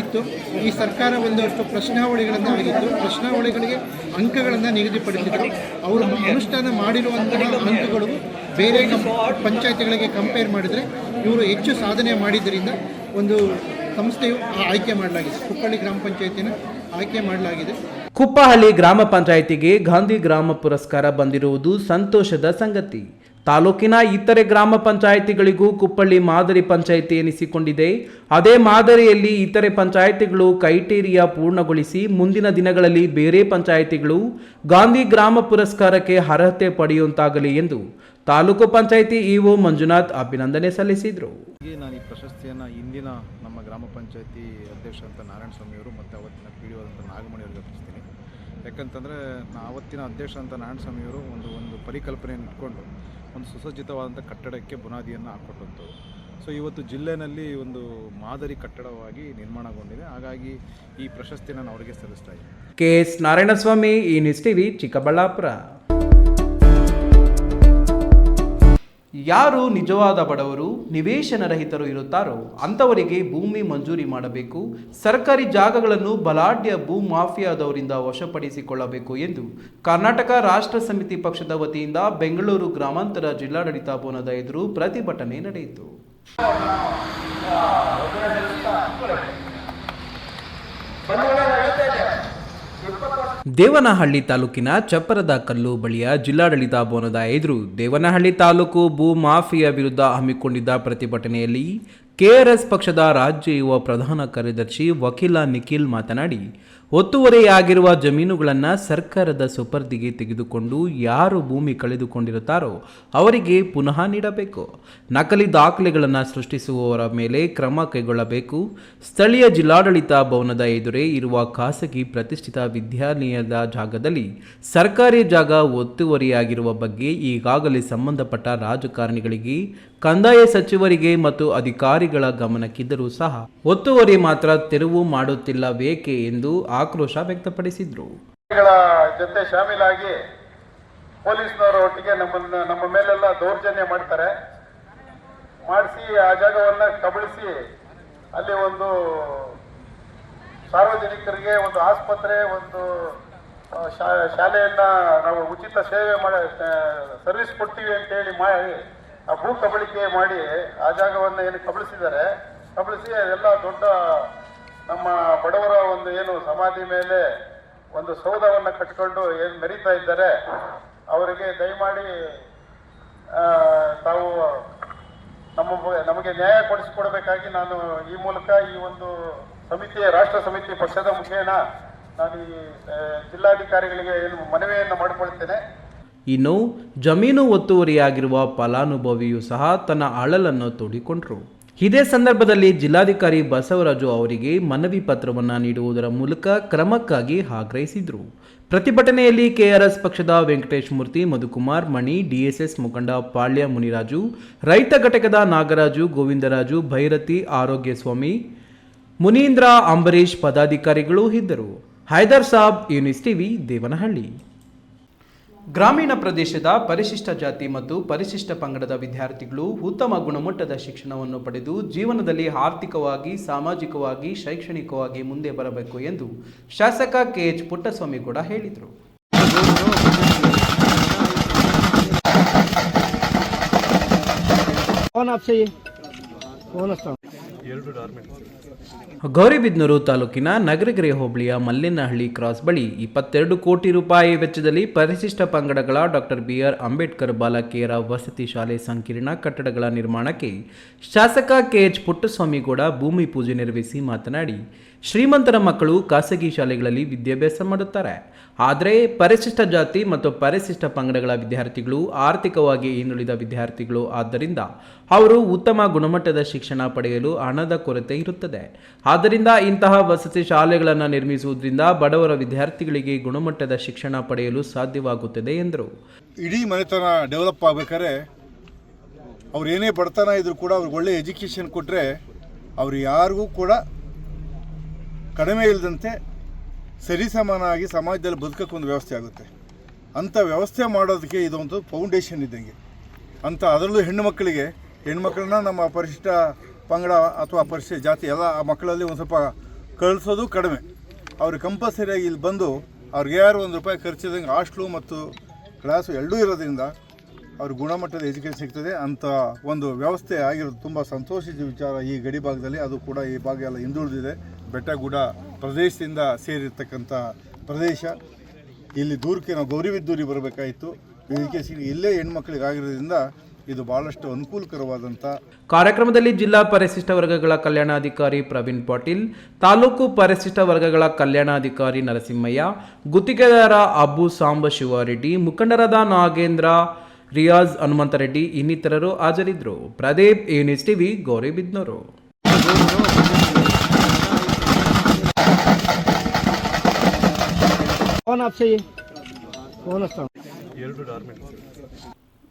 ಇತ್ತು, ಈ ಸರ್ಕಾರ ಒಂದಷ್ಟು ಪ್ರಶ್ನಾವಳಿಗಳನ್ನು ಆಗಿತ್ತು, ಪ್ರಶ್ನಾವಳಿಗಳಿಗೆ ಅಂಕಗಳನ್ನು ನಿಗದಿಪಡಿಸಿದರು. ಅವರು ಅನುಷ್ಠಾನ ಮಾಡಿರುವಂತಹ ಅಂಕಗಳು ಬೇರೆ ಪಂಚಾಯತಿಗಳಿಗೆ ಕಂಪೇರ್ ಮಾಡಿದರೆ ಇವರು ಹೆಚ್ಚು ಸಾಧನೆ ಮಾಡಿದ್ದರಿಂದ ಒಂದು ಸಂಸ್ಥೆಯು ಆಯ್ಕೆ ಮಾಡಲಾಗಿದೆ. ಕುಪ್ಪಹಳ್ಳಿ ಗ್ರಾಮ ಪಂಚಾಯತಿನ ಆಯ್ಕೆ ಮಾಡಲಾಗಿದೆ. ಕುಪ್ಪಹಳ್ಳಿ ಗ್ರಾಮ ಪಂಚಾಯಿತಿಗೆ ಗಾಂಧಿ ಗ್ರಾಮ ಪುರಸ್ಕಾರ ಬಂದಿರುವುದು ಸಂತೋಷದ ಸಂಗತಿ. ತಾಲೂಕಿನ ಇತರೆ ಗ್ರಾಮ ಪಂಚಾಯಿತಿಗಳಿಗೂ ಕುಪ್ಪಹಳ್ಳಿ ಮಾದರಿ ಪಂಚಾಯಿತಿ ಎನಿಸಿಕೊಂಡಿದೆ. ಅದೇ ಮಾದರಿಯಲ್ಲಿ ಇತರೆ ಪಂಚಾಯಿತಿಗಳು ಕ್ರೈಟೇರಿಯಾ ಪೂರ್ಣಗೊಳಿಸಿ ಮುಂದಿನ ದಿನಗಳಲ್ಲಿ ಬೇರೆ ಪಂಚಾಯಿತಿಗಳು ಗಾಂಧಿ ಗ್ರಾಮ ಪುರಸ್ಕಾರಕ್ಕೆ ಅರ್ಹತೆ ಪಡೆಯುವಂತಾಗಲಿ ಎಂದು ತಾಲೂಕು ಪಂಚಾಯಿತಿ ಇಒ ಮಂಜುನಾಥ್ ಅಭಿನಂದನೆ ಸಲ್ಲಿಸಿದರು. ನಾನು ಈ ಪ್ರಶಸ್ತಿಯನ್ನು ಇಂದಿನ ನಮ್ಮ ಗ್ರಾಮ ಪಂಚಾಯತಿ ಅಧ್ಯಕ್ಷ ಅಂತ ನಾರಾಯಣ ಸ್ವಾಮಿಯವರು ಮತ್ತು ಅವತ್ತಿನ PDO ಅಂತ ನಾಗಮಣಿ ಅವರಿಗೆ ಅರ್ಪಿಸ್ತೀನಿ. ಯಾಕಂತಂದರೆ ಅವತ್ತಿನ ಅಧ್ಯಕ್ಷ ಅಂತ ನಾರಾಯಣ ಸ್ವಾಮಿಯವರು ಒಂದು ಪರಿಕಲ್ಪನೆಯನ್ನು ಇಟ್ಕೊಂಡು ಒಂದು ಸುಸಜ್ಜಿತವಾದಂಥ ಕಟ್ಟಡಕ್ಕೆ ಬುನಾದಿಯನ್ನು ಹಾಕ್ಕೊಟ್ಟಂಥದ್ದು. ಸೊ ಇವತ್ತು ಜಿಲ್ಲೆಯಲ್ಲಿ ಒಂದು ಮಾದರಿ ಕಟ್ಟಡವಾಗಿ ನಿರ್ಮಾಣಗೊಂಡಿದೆ. ಹಾಗಾಗಿ ಈ ಪ್ರಶಸ್ತಿನ ನಾನು ಅವರಿಗೆ ಸಲ್ಲಿಸ್ತಾ ಇದ್ದೀನಿ. KS ನಾರಾಯಣಸ್ವಾಮಿ, ಈ ನ್ಯೂಸ್ ಟಿವಿ, ಚಿಕ್ಕಬಳ್ಳಾಪುರ. ಯಾರು ನಿಜವಾದ ಬಡವರು, ನಿವೇಶನ ರಹಿತರು ಇರುತ್ತಾರೋ ಅಂಥವರಿಗೆ ಭೂಮಿ ಮಂಜೂರಿ ಮಾಡಬೇಕು. ಸರ್ಕಾರಿ ಜಾಗಗಳನ್ನು ಬಲಾಢ್ಯ ಭೂ ಮಾಫಿಯಾದವರಿಂದ ವಶಪಡಿಸಿಕೊಳ್ಳಬೇಕು ಎಂದು ಕರ್ನಾಟಕ ರಾಷ್ಟ್ರ ಸಮಿತಿ ಪಕ್ಷದ ವತಿಯಿಂದ ಬೆಂಗಳೂರು ಗ್ರಾಮಾಂತರ ಜಿಲ್ಲಾಡಳಿತ ಭವನದ ಎದುರು ಪ್ರತಿಭಟನೆ ನಡೆಯಿತು. ದೇವನಹಳ್ಳಿ ತಾಲೂಕಿನ ಚಪ್ಪರದ ಕಲ್ಲು ಬಳಿಯ ಜಿಲ್ಲಾಡಳಿತ ಭವನದ ಎದುರು ದೇವನಹಳ್ಳಿ ತಾಲೂಕು ಭೂ ಮಾಫಿಯಾ ವಿರುದ್ಧ ಹಮ್ಮಿಕೊಂಡಿದ್ದ ಪ್ರತಿಭಟನೆಯಲ್ಲಿ KRS ಪಕ್ಷದ ರಾಜ್ಯ ಯುವ ಪ್ರಧಾನ ಕಾರ್ಯದರ್ಶಿ ವಕೀಲ ನಿಖಿಲ್ ಮಾತನಾಡಿ, ಒತ್ತುವರಿಯಾಗಿರುವ ಜಮೀನುಗಳನ್ನು ಸರ್ಕಾರದ ಸುಪರ್ದಿಗೆ ತೆಗೆದುಕೊಂಡು ಯಾರು ಭೂಮಿ ಕಳೆದುಕೊಂಡಿರುತ್ತಾರೋ ಅವರಿಗೆ ಪುನಃ ನೀಡಬೇಕು. ನಕಲಿ ದಾಖಲೆಗಳನ್ನು ಸೃಷ್ಟಿಸುವವರ ಮೇಲೆ ಕ್ರಮ ಕೈಗೊಳ್ಳಬೇಕು. ಸ್ಥಳೀಯ ಜಿಲ್ಲಾಡಳಿತ ಭವನದ ಎದುರೇ ಇರುವ ಖಾಸಗಿ ಪ್ರತಿಷ್ಠಿತ ವಿದ್ಯಾಲಯದ ಜಾಗದಲ್ಲಿ ಸರ್ಕಾರಿ ಜಾಗ ಒತ್ತುವರಿಯಾಗಿರುವ ಬಗ್ಗೆ ಈಗಾಗಲೇ ಸಂಬಂಧಪಟ್ಟ ರಾಜಕಾರಣಿಗಳಿಗೆ, ಕಂದಾಯ ಸಚಿವರಿಗೆ ಮತ್ತು ಅಧಿಕಾರಿಗಳ ಗಮನಕ್ಕಿದ್ದರೂ ಸಹ ಒತ್ತುವರಿ ಮಾತ್ರ ತೆರವು ಮಾಡುತ್ತಿಲ್ಲವೇಕೆ ಎಂದು ಆಕ್ರೋಶ ವ್ಯಕ್ತಪಡಿಸಿದರು. ಜೊತೆ ಶಾಮೀಲಾಗಿ ಪೊಲೀಸ್ನವರ ಒಟ್ಟಿಗೆ ನಮ್ಮ ಮೇಲೆಲ್ಲ ದೌರ್ಜನ್ಯ ಮಾಡ್ತಾರೆ. ಮಾಡಿಸಿ ಆ ಜಾಗವನ್ನ ಕಬಳಿಸಿ ಅಲ್ಲಿ ಒಂದು ಸಾರ್ವಜನಿಕರಿಗೆ ಒಂದು ಆಸ್ಪತ್ರೆ, ಒಂದು ಶಾಲೆಯನ್ನ ನಾವು ಉಚಿತ ಸೇವೆ ಸರ್ವಿಸ್ ಕೊಡ್ತೀವಿ ಅಂತೇಳಿ ಮಾಡಿ ಆ ಭೂ ಕಬಳಿಕೆ ಮಾಡಿ ಆ ಜಾಗವನ್ನು ಏನು ಕಬಳಿಸಿ ಅದೆಲ್ಲ ದೊಡ್ಡ ನಮ್ಮ ಬಡವರ ಒಂದು ಏನು ಸಮಾಧಿ ಮೇಲೆ ಒಂದು ಸೌಧವನ್ನು ಕಟ್ಟಿಕೊಂಡು ಏನು ಮೆರೀತಾ ಇದ್ದಾರೆ, ಅವರಿಗೆ ದಯಮಾಡಿ ತಾವು ನಮಗೆ ನ್ಯಾಯ ಕೊಡಿಸಿಕೊಡಬೇಕಾಗಿ ನಾನು ಈ ಮೂಲಕ ಈ ಒಂದು ಸಮಿತಿಯ ರಾಷ್ಟ್ರ ಸಮಿತಿ ಪಕ್ಷದ ಮುಖೇನ ನಾನು ಈ ಜಿಲ್ಲಾಧಿಕಾರಿಗಳಿಗೆ ಏನು ಮನವಿಯನ್ನು ಮಾಡಿಕೊಳ್ತೇನೆ. ಇನ್ನು ಜಮೀನು ಒತ್ತುವರಿಯಾಗಿರುವ ಫಲಾನುಭವಿಯೂ ಸಹ ತನ್ನ ಅಳಲನ್ನು ತೋಡಿಕೊಂಡರು. ಇದೇ ಸಂದರ್ಭದಲ್ಲಿ ಜಿಲ್ಲಾಧಿಕಾರಿ ಬಸವರಾಜು ಅವರಿಗೆ ಮನವಿ ಪತ್ರವನ್ನು ನೀಡುವುದರ ಮೂಲಕ ಕ್ರಮಕ್ಕಾಗಿ ಆಗ್ರಹಿಸಿದರು. ಪ್ರತಿಭಟನೆಯಲ್ಲಿ KRS ಪಕ್ಷದ ವೆಂಕಟೇಶ್ ಮೂರ್ತಿ, ಮಧುಕುಮಾರ್, ಮಣಿ, DSS ಮುಖಂಡ ಪಾಳ್ಯ ಮುನಿರಾಜು, ರೈತ ಘಟಕದ ನಾಗರಾಜು, ಗೋವಿಂದರಾಜು, ಭೈರತಿ, ಆರೋಗ್ಯ ಸ್ವಾಮಿ, ಮುನೀಂದ್ರ, ಅಂಬರೀಶ್ ಪದಾಧಿಕಾರಿಗಳು ಇದ್ದರು. Haider Saab, news TV, Devanahalli. ಗ್ರಾಮೀಣ ಪ್ರದೇಶದ ಪರಿಶಿಷ್ಟ ಜಾತಿ ಮತ್ತು ಪರಿಶಿಷ್ಟ ಪಂಗಡದ ವಿದ್ಯಾರ್ಥಿಗಳು ಉತ್ತಮ ಗುಣಮಟ್ಟದ ಶಿಕ್ಷಣವನ್ನು ಪಡೆದು ಜೀವನದಲ್ಲಿ ಆರ್ಥಿಕವಾಗಿ, ಸಾಮಾಜಿಕವಾಗಿ, ಶೈಕ್ಷಣಿಕವಾಗಿ ಮುಂದೆ ಬರಬೇಕು ಎಂದು ಶಾಸಕ KH ಪುಟ್ಟಸ್ವಾಮಿ ಕೂಡ ಹೇಳಿದರು. ಗೌರಿಬಿದನೂರು ತಾಲೂಕಿನ ನಗರಗೆರೆ ಹೋಬಳಿಯ ಮಲ್ಲೇನಹಳ್ಳಿ ಕ್ರಾಸ್ ಬಳಿ 22 ಕೋಟಿ ರೂಪಾಯಿ ವೆಚ್ಚದಲ್ಲಿ ಪರಿಶಿಷ್ಟ ಪಂಗಡಗಳ ಡಾಕ್ಟರ್ BR ಅಂಬೇಡ್ಕರ್ ಬಾಲಕಿಯರ ವಸತಿ ಶಾಲೆ ಸಂಕೀರ್ಣ ಕಟ್ಟಡಗಳ ನಿರ್ಮಾಣಕ್ಕೆ ಶಾಸಕ KH ಪುಟ್ಟಸ್ವಾಮಿಗೌಡ ಭೂಮಿ ಪೂಜೆ ನೆರವೇರಿಸಿ ಮಾತನಾಡಿ, ಶ್ರೀಮಂತರ ಮಕ್ಕಳು ಖಾಸಗಿ ಶಾಲೆಗಳಲ್ಲಿ ವಿದ್ಯಾಭ್ಯಾಸ ಮಾಡುತ್ತಾರೆ. ಆದರೆ ಪರಿಶಿಷ್ಟ ಜಾತಿ ಮತ್ತು ಪರಿಶಿಷ್ಟ ಪಂಗಡಗಳ ವಿದ್ಯಾರ್ಥಿಗಳು ಆರ್ಥಿಕವಾಗಿ ಹಿಂದುಳಿದ ವಿದ್ಯಾರ್ಥಿಗಳು. ಆದ್ದರಿಂದ ಅವರು ಉತ್ತಮ ಗುಣಮಟ್ಟದ ಶಿಕ್ಷಣ ಪಡೆಯಲು ಹಣದ ಕೊರತೆ ಇರುತ್ತದೆ. ಆದ್ದರಿಂದ ಇಂತಹ ವಸತಿ ಶಾಲೆಗಳನ್ನು ನಿರ್ಮಿಸುವುದರಿಂದ ಬಡವರ ವಿದ್ಯಾರ್ಥಿಗಳಿಗೆ ಗುಣಮಟ್ಟದ ಶಿಕ್ಷಣ ಪಡೆಯಲು ಸಾಧ್ಯವಾಗುತ್ತದೆ ಎಂದರು. ಇಡೀ ಮನೆತನ ಡೆವಲಪ್ ಆಗಬೇಕಾದ್ರೆ ಅವ್ರು ಏನೇ ಬಡತನ ಇದ್ರೂ ಕೂಡ ಅವ್ರಿಗೆ ಒಳ್ಳೆ ಎಜುಕೇಷನ್ ಕೊಟ್ಟರೆ ಅವ್ರು ಯಾರಿಗೂ ಕೂಡ ಕಡಿಮೆ ಇಲ್ಲದಂತೆ ಸರಿಸಮಾನಾಗಿ ಸಮಾಜದಲ್ಲಿ ಬದುಕೋಕ್ಕೆ ಒಂದು ವ್ಯವಸ್ಥೆ ಆಗುತ್ತೆ. ಅಂಥ ವ್ಯವಸ್ಥೆ ಮಾಡೋದಕ್ಕೆ ಇದೊಂದು ಫೌಂಡೇಶನ್ ಇದ್ದಂಗೆ. ಅಂಥ ಅದರಲ್ಲೂ ಹೆಣ್ಣುಮಕ್ಕಳನ್ನ ನಮ್ಮ ಪರಿಶಿಷ್ಟ ಪಂಗಡ ಅಥವಾ ಪರಿಶಿಷ್ಟ ಜಾತಿ ಎಲ್ಲ ಆ ಮಕ್ಕಳಲ್ಲಿ ಒಂದು ಸ್ವಲ್ಪ ಕಳಿಸೋದು ಕಡಿಮೆ. ಅವ್ರಿಗೆ ಕಂಪಲ್ಸರಿಯಾಗಿ ಇಲ್ಲಿ ಬಂದು ಅವ್ರಿಗೆ ಯಾರು ₹1 ಖರ್ಚಿದಂಗೆ ಹಾಸ್ಟ್ಲು ಮತ್ತು ಕ್ಲಾಸು ಎರಡೂ ಇರೋದ್ರಿಂದ ಅವ್ರಿಗೆ ಗುಣಮಟ್ಟದ ಎಜುಕೇಷನ್ ಸಿಗ್ತದೆ. ಅಂಥ ಒಂದು ವ್ಯವಸ್ಥೆ ಆಗಿರೋದು ತುಂಬ ಸಂತೋಷದ ವಿಚಾರ. ಈ ಗಡಿ ಭಾಗದಲ್ಲಿ ಅದು ಕೂಡ ಈ ಭಾಗ ಎಲ್ಲ ಹಿಂದುಳಿದಿದೆ. ಬೆಟ್ಟಗುಡ್ಡ ಪ್ರದೇಶದಿಂದ ಸೇರಿರ್ತಕ್ಕಂಥ ಪ್ರದೇಶ. ಇಲ್ಲಿ ದೂರಕ್ಕೆ ನಾವು ಗೌರಿಬಿದನೂರಿಗೆ ಬರಬೇಕಾಯಿತು. ಎಜುಕೇಷನ್ ಇಲ್ಲೇ ಹೆಣ್ಮಕ್ಳಿಗೆ ಆಗಿರೋದ್ರಿಂದ ಇದು ಬಹಳಷ್ಟು ಅನುಕೂಲಕರವಾದಂಥ ಕಾರ್ಯಕ್ರಮದಲ್ಲಿ ಜಿಲ್ಲಾ ಪರಿಶಿಷ್ಟ ವರ್ಗಗಳ ಕಲ್ಯಾಣಾಧಿಕಾರಿ ಪ್ರವೀಣ್ ಪಾಟೀಲ್, ತಾಲೂಕು ಪರಿಶಿಷ್ಟ ವರ್ಗಗಳ ಕಲ್ಯಾಣಾಧಿಕಾರಿ ನರಸಿಂಹಯ್ಯ, ಗುತ್ತಿಗೆದಾರ ಅಬ್ಬು ಸಾಂಬ ಶಿವಾರೆಡ್ಡಿ, ಮುಖಂಡರಾದ ನಾಗೇಂದ್ರ, ರಿಯಾಜ್, ಹನುಮಂತರೆಡ್ಡಿ ಇನ್ನಿತರರು ಹಾಜರಿದ್ದರು. Pradeep, news TV, Gauribidanur.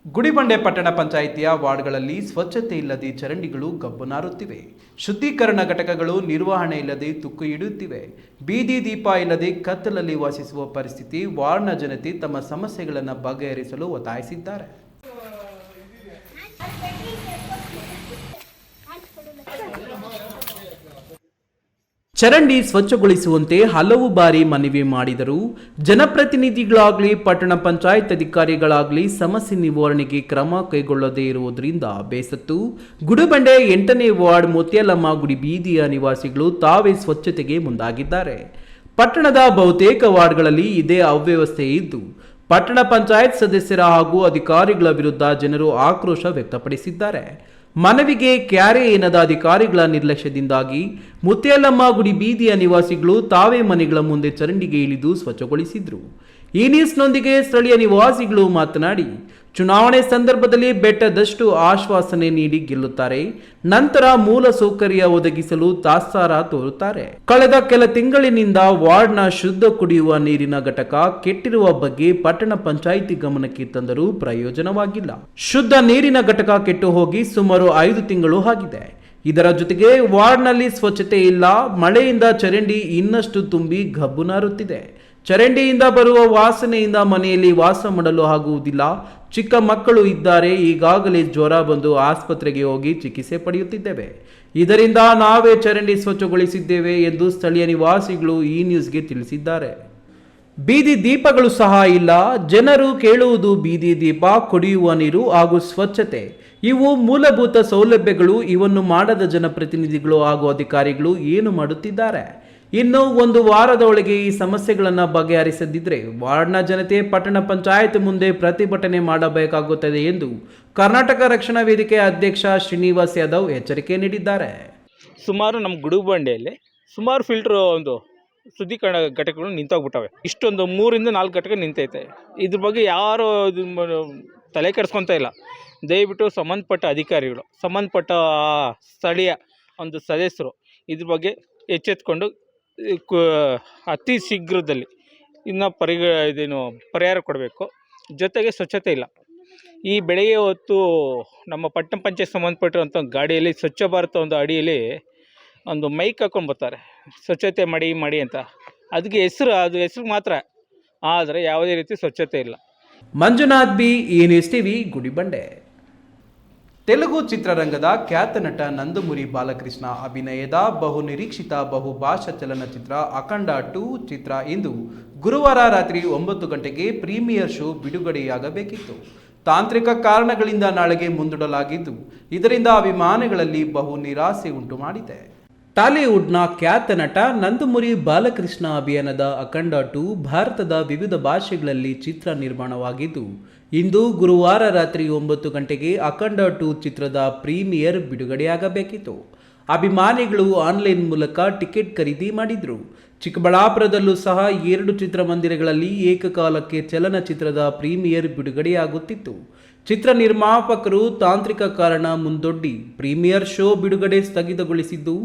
ಗುಡಿಬಂಡೆ ಪಟ್ಟಣ ಪಂಚಾಯಿತಿಯ ವಾರ್ಡ್ಗಳಲ್ಲಿ ಸ್ವಚ್ಛತೆ ಇಲ್ಲದೆ ಚರಂಡಿಗಳು ಗಬ್ಬು ನಾರುತ್ತಿವೆ. ಶುದ್ಧೀಕರಣ ಘಟಕಗಳು ನಿರ್ವಹಣೆ ಇಲ್ಲದೆ ತುಕ್ಕು ಹಿಡಿಯುತ್ತಿವೆ. ಬೀದಿ ದೀಪ ಇಲ್ಲದೆ ಕತ್ತಲಲ್ಲಿ ವಾಸಿಸುವ ಪರಿಸ್ಥಿತಿ. ವಾರ್ಡ್ನ ಜನತೆ ತಮ್ಮ ಸಮಸ್ಯೆಗಳನ್ನು ಬಗೆಹರಿಸಲು ಒತ್ತಾಯಿಸಿದ್ದಾರೆ. ಚರಂಡಿ ಸ್ವಚ್ಛಗೊಳಿಸುವಂತೆ ಹಲವು ಬಾರಿ ಮನವಿ ಮಾಡಿದರೂ ಜನಪ್ರತಿನಿಧಿಗಳಾಗಲಿ ಪಟ್ಟಣ ಪಂಚಾಯತ್ ಅಧಿಕಾರಿಗಳಾಗಲಿ ಸಮಸ್ಯೆ ನಿವಾರಣೆಗೆ ಕ್ರಮ ಕೈಗೊಳ್ಳದೇ ಇರುವುದರಿಂದ ಬೇಸತ್ತು ಗುಡಿಬಂಡೆ 8ನೇ ವಾರ್ಡ್ ಮುತ್ಯಾಲಮ್ಮ ಗುಡಿ ಬೀದಿಯ ನಿವಾಸಿಗಳು ತಾವೇ ಸ್ವಚ್ಛತೆಗೆ ಮುಂದಾಗಿದ್ದಾರೆ. ಪಟ್ಟಣದ ಬಹುತೇಕ ವಾರ್ಡ್ಗಳಲ್ಲಿ ಇದೇ ಅವ್ಯವಸ್ಥೆ ಇದ್ದು ಪಟ್ಟಣ ಪಂಚಾಯತ್ ಸದಸ್ಯರ ಹಾಗೂ ಅಧಿಕಾರಿಗಳ ವಿರುದ್ಧ ಜನರು ಆಕ್ರೋಶ ವ್ಯಕ್ತಪಡಿಸಿದ್ದಾರೆ. ಮನವಿಗೆ ಕ್ಯಾರೆ ಎನ್ನದ ಅಧಿಕಾರಿಗಳ ನಿರ್ಲಕ್ಷ್ಯದಿಂದಾಗಿ ಮುತ್ಯಾಲಮ್ಮ ಗುಡಿ ಬೀದಿಯ ನಿವಾಸಿಗಳು ತಾವೇ ಮನೆಗಳ ಮುಂದೆ ಚರಂಡಿಗೆ ಇಳಿದು ಸ್ವಚ್ಛಗೊಳಿಸಿದ್ರು. ಈ ನ್ಯೂಸ್ನೊಂದಿಗೆ ಸ್ಥಳೀಯ ನಿವಾಸಿಗಳು ಮಾತನಾಡಿ, ಚುನಾವಣೆ ಸಂದರ್ಭದಲ್ಲಿ ಬೆಟ್ಟದಷ್ಟು ಆಶ್ವಾಸನೆ ನೀಡಿ ಗೆಲ್ಲುತ್ತಾರೆ, ನಂತರ ಮೂಲ ಸೌಕರ್ಯ ಒದಗಿಸಲು ತಾತ್ಸಾರ ತೋರುತ್ತಾರೆ. ಕಳೆದ ಕೆಲ ತಿಂಗಳಿನಿಂದ ವಾರ್ಡ್ನ ಶುದ್ಧ ಕುಡಿಯುವ ನೀರಿನ ಘಟಕ ಕೆಟ್ಟಿರುವ ಬಗ್ಗೆ ಪಟ್ಟಣ ಪಂಚಾಯಿತಿ ಗಮನಕ್ಕೆ ತಂದರೂ ಪ್ರಯೋಜನವಾಗಿಲ್ಲ. ಶುದ್ಧ ನೀರಿನ ಘಟಕ ಕೆಟ್ಟು ಹೋಗಿ ಸುಮಾರು 5 ತಿಂಗಳು ಆಗಿದೆ. ಇದರ ಜೊತೆಗೆ ವಾರ್ಡ್ನಲ್ಲಿ ಸ್ವಚ್ಛತೆ ಇಲ್ಲ. ಮಳೆಯಿಂದ ಚರಂಡಿ ಇನ್ನಷ್ಟು ತುಂಬಿ ಗಬ್ಬು ನಾರುತ್ತಿದೆ. ಚರಂಡಿಯಿಂದ ಬರುವ ವಾಸನೆಯಿಂದ ಮನೆಯಲ್ಲಿ ವಾಸ ಮಾಡಲು ಆಗುವುದಿಲ್ಲ. ಚಿಕ್ಕ ಮಕ್ಕಳು ಇದ್ದಾರೆ. ಈಗಾಗಲೇ ಜ್ವರ ಬಂದು ಆಸ್ಪತ್ರೆಗೆ ಹೋಗಿ ಚಿಕಿತ್ಸೆ ಪಡೆಯುತ್ತಿದ್ದೇವೆ. ಇದರಿಂದ ನಾವೇ ಚರಂಡಿ ಸ್ವಚ್ಛಗೊಳಿಸಿದ್ದೇವೆ ಎಂದು ಸ್ಥಳೀಯ ನಿವಾಸಿಗಳು ಈ ನ್ಯೂಸ್ಗೆ ತಿಳಿಸಿದ್ದಾರೆ. ಬೀದಿ ದೀಪಗಳು ಸಹ ಇಲ್ಲ. ಜನರು ಕೇಳುವುದು ಬೀದಿ ದೀಪ, ಕುಡಿಯುವ ನೀರು ಹಾಗೂ ಸ್ವಚ್ಛತೆ. ಇವು ಮೂಲಭೂತ ಸೌಲಭ್ಯಗಳು. ಇವನ್ನು ಮಾಡದ ಜನಪ್ರತಿನಿಧಿಗಳು ಹಾಗೂ ಅಧಿಕಾರಿಗಳು ಏನು ಮಾಡುತ್ತಿದ್ದಾರೆ? ಇನ್ನು 1 ವಾರದ ಒಳಗೆ ಈ ಸಮಸ್ಯೆಗಳನ್ನು ಬಗೆಹರಿಸದಿದ್ದರೆ ವಾರ್ಡ್ನ ಜನತೆ ಪಟ್ಟಣ ಪಂಚಾಯತ್ ಮುಂದೆ ಪ್ರತಿಭಟನೆ ಮಾಡಬೇಕಾಗುತ್ತದೆ ಎಂದು ಕರ್ನಾಟಕ ರಕ್ಷಣಾ ವೇದಿಕೆ ಅಧ್ಯಕ್ಷ ಶ್ರೀನಿವಾಸ್ ಯಾದವ್ ಎಚ್ಚರಿಕೆ ನೀಡಿದ್ದಾರೆ. ಸುಮಾರು ನಮ್ಮ ಗುಡುಬಂಡೆಯಲ್ಲಿ ಸುಮಾರು ಫಿಲ್ಟ್ರು ಒಂದು ಶುದ್ಧೀಕರಣ ಘಟಕಗಳು ನಿಂತೋಗ್ಬಿಟ್ಟವೆ. ಇಷ್ಟೊಂದು 3 ರಿಂದ 4 ಘಟಕ ನಿಂತೈತೆ. ಇದ್ರ ಬಗ್ಗೆ ಯಾರು ತಲೆ ಕೆಡಿಸ್ಕೊತಾ ಇಲ್ಲ. ದಯವಿಟ್ಟು ಸಂಬಂಧಪಟ್ಟ ಅಧಿಕಾರಿಗಳು, ಸಂಬಂಧಪಟ್ಟ ಸ್ಥಳೀಯ ಒಂದು ಸದಸ್ಯರು ಇದ್ರ ಬಗ್ಗೆ ಎಚ್ಚೆತ್ಕೊಂಡು ಅತಿ ಶೀಘ್ರದಲ್ಲಿ ಇನ್ನು ಪರಿಹಾರ ಕೊಡಬೇಕು. ಜೊತೆಗೆ ಸ್ವಚ್ಛತೆ ಇಲ್ಲ. ಈ ಬೆಳಗ್ಗೆ ಹೊತ್ತು ನಮ್ಮ ಪಟ್ಟಣ ಪಂಚಾಯತ್ ಸಂಬಂಧಪಟ್ಟಿರುವಂಥ ಗಾಡಿಯಲ್ಲಿ ಸ್ವಚ್ಛ ಭಾರತ ಒಂದು ಅಡಿಯಲ್ಲಿ ಒಂದು ಮೈಕ್ ಹಾಕೊಂಡು ಬರ್ತಾರೆ, ಸ್ವಚ್ಛತೆ ಮಾಡಿ ಅಂತ. ಅದಕ್ಕೆ ಹೆಸರು ಮಾತ್ರ, ಆದರೆ ಯಾವುದೇ ರೀತಿ ಸ್ವಚ್ಛತೆ ಇಲ್ಲ. Manjunath B, news TV, Gudibande. Telugu ಚಿತ್ರರಂಗದ ಖ್ಯಾತ ನಟ ನಂದಮುರಿ ಬಾಲಕೃಷ್ಣ ಅಭಿನಯದ ಬಹುನಿರೀಕ್ಷಿತ ಬಹುಭಾಷಾ ಚಲನಚಿತ್ರ ಅಖಂಡ 2 ಚಿತ್ರ ಇಂದು ಗುರುವಾರ ರಾತ್ರಿ 9 ಗಂಟೆಗೆ ಪ್ರೀಮಿಯರ್ ಶೋ ಬಿಡುಗಡೆಯಾಗಬೇಕಿತ್ತು. ತಾಂತ್ರಿಕ ಕಾರಣಗಳಿಂದ ನಾಳೆಗೆ ಮುಂದೂಡಲಾಗಿದ್ದು, ಇದರಿಂದ ಅಭಿಮಾನಿಗಳಲ್ಲಿ ಬಹು ನಿರಾಸೆ ಉಂಟು ಮಾಡಿದೆ. ಟಾಲಿವುಡ್ನ ಖ್ಯಾತ ನಟ ನಂದಮುರಿ ಬಾಲಕೃಷ್ಣ ಅಭಿನಯದ ಅಖಂಡ 2 ಭಾರತದ ವಿವಿಧ ಭಾಷೆಗಳಲ್ಲಿ ಚಿತ್ರ ನಿರ್ಮಾಣವಾಗಿದ್ದು, ಇಂದು ಗುರುವಾರ ರಾತ್ರಿ 9 ಗಂಟೆಗೆ ಅಖಂಡ 2 ಚಿತ್ರದ ಪ್ರೀಮಿಯರ್ ಬಿಡುಗಡೆಯಾಗಬೇಕಿತ್ತು. ಅಭಿಮಾನಿಗಳು ಆನ್ಲೈನ್ ಮೂಲಕ ಟಿಕೆಟ್ ಖರೀದಿ ಮಾಡಿದ್ರು. ಚಿಕ್ಕಬಳ್ಳಾಪುರದಲ್ಲೂ ಸಹ 2 ಚಿತ್ರಮಂದಿರಗಳಲ್ಲಿ ಏಕಕಾಲಕ್ಕೆ ಚಲನಚಿತ್ರದ ಪ್ರೀಮಿಯರ್ ಬಿಡುಗಡೆಯಾಗುತ್ತಿತ್ತು. ಚಿತ್ರ ನಿರ್ಮಾಪಕರು ತಾಂತ್ರಿಕ ಕಾರಣ ಮುಂದೊಡ್ಡಿ ಪ್ರೀಮಿಯರ್ ಶೋ ಬಿಡುಗಡೆ ಸ್ಥಗಿತಗೊಳಿಸಿದ್ದು,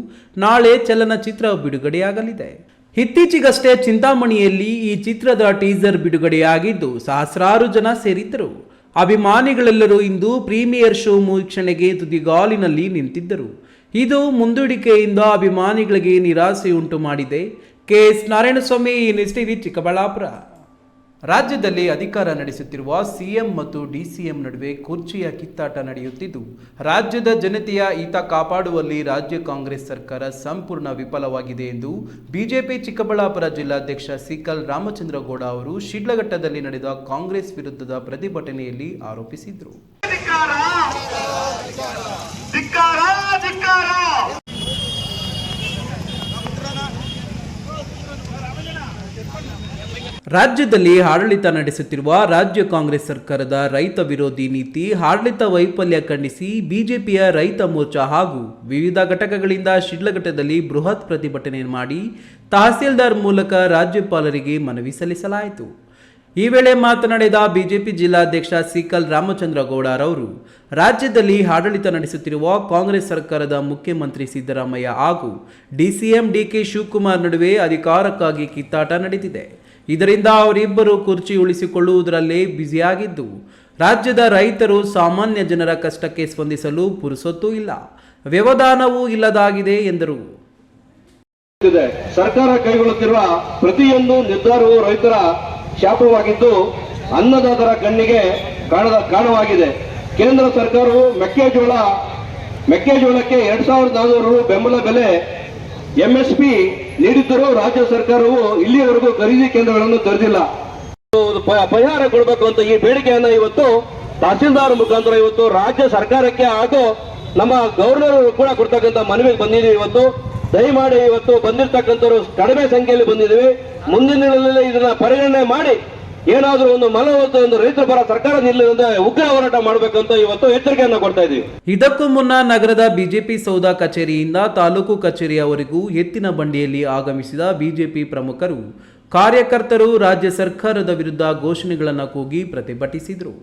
ನಾಳೆ ಚಲನಚಿತ್ರ ಬಿಡುಗಡೆಯಾಗಲಿದೆ. ಇತ್ತೀಚೆಗಷ್ಟೇ ಚಿಂತಾಮಣಿಯಲ್ಲಿ ಈ ಚಿತ್ರದ ಟೀಸರ್ ಬಿಡುಗಡೆಯಾಗಿದ್ದು ಸಹಸ್ರಾರು ಜನ ಸೇರಿದ್ದರು. ಅಭಿಮಾನಿಗಳೆಲ್ಲರೂ ಇಂದು ಪ್ರೀಮಿಯರ್ ಶೋ ವೀಕ್ಷಣೆಗೆ ತುದಿಗಾಲಿನಲ್ಲಿ ನಿಂತಿದ್ದರು. ಇದು ಮುಂದೂಡಿಕೆಯಿಂದ ಅಭಿಮಾನಿಗಳಿಗೆ ನಿರಾಸೆ ಉಂಟು ಮಾಡಿದೆ. KS Narayanaswamy, news TV, Chikkaballapur. ರಾಜ್ಯದಲ್ಲಿ ಅಧಿಕಾರ ನಡೆಸುತ್ತಿರುವ ಸಿಎಂ ಮತ್ತು ಡಿಸಿಎಂ ನಡುವೆ ಕುರ್ಚಿಯ ಕಿತ್ತಾಟ ನಡೆಯುತ್ತಿದ್ದು, ರಾಜ್ಯದ ಜನತೆಯ ಹಿತ ಕಾಪಾಡುವಲ್ಲಿ ರಾಜ್ಯ ಕಾಂಗ್ರೆಸ್ ಸರ್ಕಾರ ಸಂಪೂರ್ಣ ವಿಫಲವಾಗಿದೆ ಎಂದು ಬಿಜೆಪಿ ಚಿಕ್ಕಬಳ್ಳಾಪುರ ಜಿಲ್ಲಾಧ್ಯಕ್ಷ ಸಿಕಲ್ ರಾಮಚಂದ್ರಗೌಡ ಅವರು ಶಿಡ್ಲಘಟ್ಟದಲ್ಲಿ ನಡೆದ ಕಾಂಗ್ರೆಸ್ ವಿರುದ್ಧದ ಪ್ರತಿಭಟನೆಯಲ್ಲಿ ಆರೋಪಿಸಿದರು. ರಾಜ್ಯದಲ್ಲಿ ಆಡಳಿತ ನಡೆಸುತ್ತಿರುವ ರಾಜ್ಯ ಕಾಂಗ್ರೆಸ್ ಸರ್ಕಾರದ ರೈತ ವಿರೋಧಿ ನೀತಿ, ಆಡಳಿತ ವೈಫಲ್ಯ ಖಂಡಿಸಿ ಬಿಜೆಪಿಯ ರೈತ ಮೋರ್ಚಾ ಹಾಗೂ ವಿವಿಧ ಘಟಕಗಳಿಂದ ಶಿಡ್ಲಘಟ್ಟದಲ್ಲಿ ಬೃಹತ್ ಪ್ರತಿಭಟನೆ ಮಾಡಿ ತಹಸೀಲ್ದಾರ್ ಮೂಲಕ ರಾಜ್ಯಪಾಲರಿಗೆ ಮನವಿ ಸಲ್ಲಿಸಲಾಯಿತು. ಈ ವೇಳೆ ಮಾತನಾಡಿದ ಬಿಜೆಪಿ ಜಿಲ್ಲಾಧ್ಯಕ್ಷ ಸಿಕಲ್ ರಾಮಚಂದ್ರ ಗೌಡರವರು ರಾಜ್ಯದಲ್ಲಿ ಆಡಳಿತ ನಡೆಸುತ್ತಿರುವ ಕಾಂಗ್ರೆಸ್ ಸರ್ಕಾರದ ಮುಖ್ಯಮಂತ್ರಿ ಸಿದ್ದರಾಮಯ್ಯ ಹಾಗೂ ಡಿಸಿಎಂ ಡಿಕೆ ಶಿವಕುಮಾರ್ ನಡುವೆ ಅಧಿಕಾರಕ್ಕಾಗಿ ಕಿತ್ತಾಟ ನಡೆದಿದೆ. ಇದರಿಂದ ಅವರಿಬ್ಬರು ಕುರ್ಚಿ ಉಳಿಸಿಕೊಳ್ಳುವುದರಲ್ಲೇ ಬ್ಯುಸಿಯಾಗಿದ್ದು ರಾಜ್ಯದ ರೈತರು ಸಾಮಾನ್ಯ ಜನರ ಕಷ್ಟಕ್ಕೆ ಸ್ಪಂದಿಸಲು ಪುರುಸೊತ್ತೂ ಇಲ್ಲ, ವ್ಯವಧಾನವೂ ಇಲ್ಲದಾಗಿದೆ ಎಂದರು. ಸರ್ಕಾರ ಕೈಗೊಳ್ಳುತ್ತಿರುವ ಪ್ರತಿಯೊಂದು ನಿರ್ಧಾರವು ರೈತರ ಶಾಪವಾಗಿದ್ದು ಅನ್ನದಾತರ ಕಣ್ಣಿಗೆ ಕಾಣವಾಗಿದೆ. ಕೇಂದ್ರ ಸರ್ಕಾರವು ಮೆಕ್ಕೆಜೋಳಕ್ಕೆ 2400 ಬೆಂಬಲ ಬೆಲೆ MSP ನೀಡಿದ್ದರೂ ರಾಜ್ಯ ಸರ್ಕಾರವು ಇಲ್ಲಿಯವರೆಗೂ ಖರೀದಿ ಕೇಂದ್ರಗಳನ್ನು ತೆರೆದಿಲ್ಲ. ಪರಿಹಾರ ಕೊಡಬೇಕು ಅಂತ ಈ ಬೇಡಿಕೆಯನ್ನ ಇವತ್ತು ತಹಸೀಲ್ದಾರ್ ಮುಖಾಂತರ ಇವತ್ತು ರಾಜ್ಯ ಸರ್ಕಾರಕ್ಕೆ ಹಾಗೂ ನಮ್ಮ ಗವರ್ನರ್ ಕೂಡ ಕೊಡ್ತಕ್ಕಂಥ ಮನವಿಗೆ ಬಂದಿದ್ದೀವಿ. ಇವತ್ತು ದಯಮಾಡಿ ಇವತ್ತು ಬಂದಿರತಕ್ಕಂಥವ್ರು ಕಡಿಮೆ ಸಂಖ್ಯೆಯಲ್ಲಿ ಬಂದಿದ್ದೀವಿ. ಮುಂದಿನ ದಿನಗಳಲ್ಲಿ ಇದನ್ನ ಪರಿಗಣನೆ ಮಾಡಿ ಏನಾದರೂ ಒಂದು ರೈತರ ಪರ ಸರ್ಕಾರ ನಿಲ್ಲದಂತೆ ಉಗ್ರ ಹೋರಾಟ ಮಾಡಬೇಕಂತ ಇವತ್ತು ಎಚ್ಚರಿಕೆಯನ್ನು ಕೊಡ್ತಾ ಇದ್ದೀವಿ. ಇದಕ್ಕೂ ಮುನ್ನ ನಗರದ ಬಿಜೆಪಿ ಸೌಧ ಕಚೇರಿಯಿಂದ ತಾಲೂಕು ಕಚೇರಿಯವರೆಗೂ ಎತ್ತಿನ ಬಂಡಿಯಲ್ಲಿ ಆಗಮಿಸಿದ ಬಿಜೆಪಿ ಪ್ರಮುಖರು ಕಾರ್ಯಕರ್ತರು ರಾಜ್ಯ ಸರ್ಕಾರದ ವಿರುದ್ಧ ಘೋಷಣೆಗಳನ್ನು ಕೂಗಿ ಪ್ರತಿಭಟಿಸಿದರು.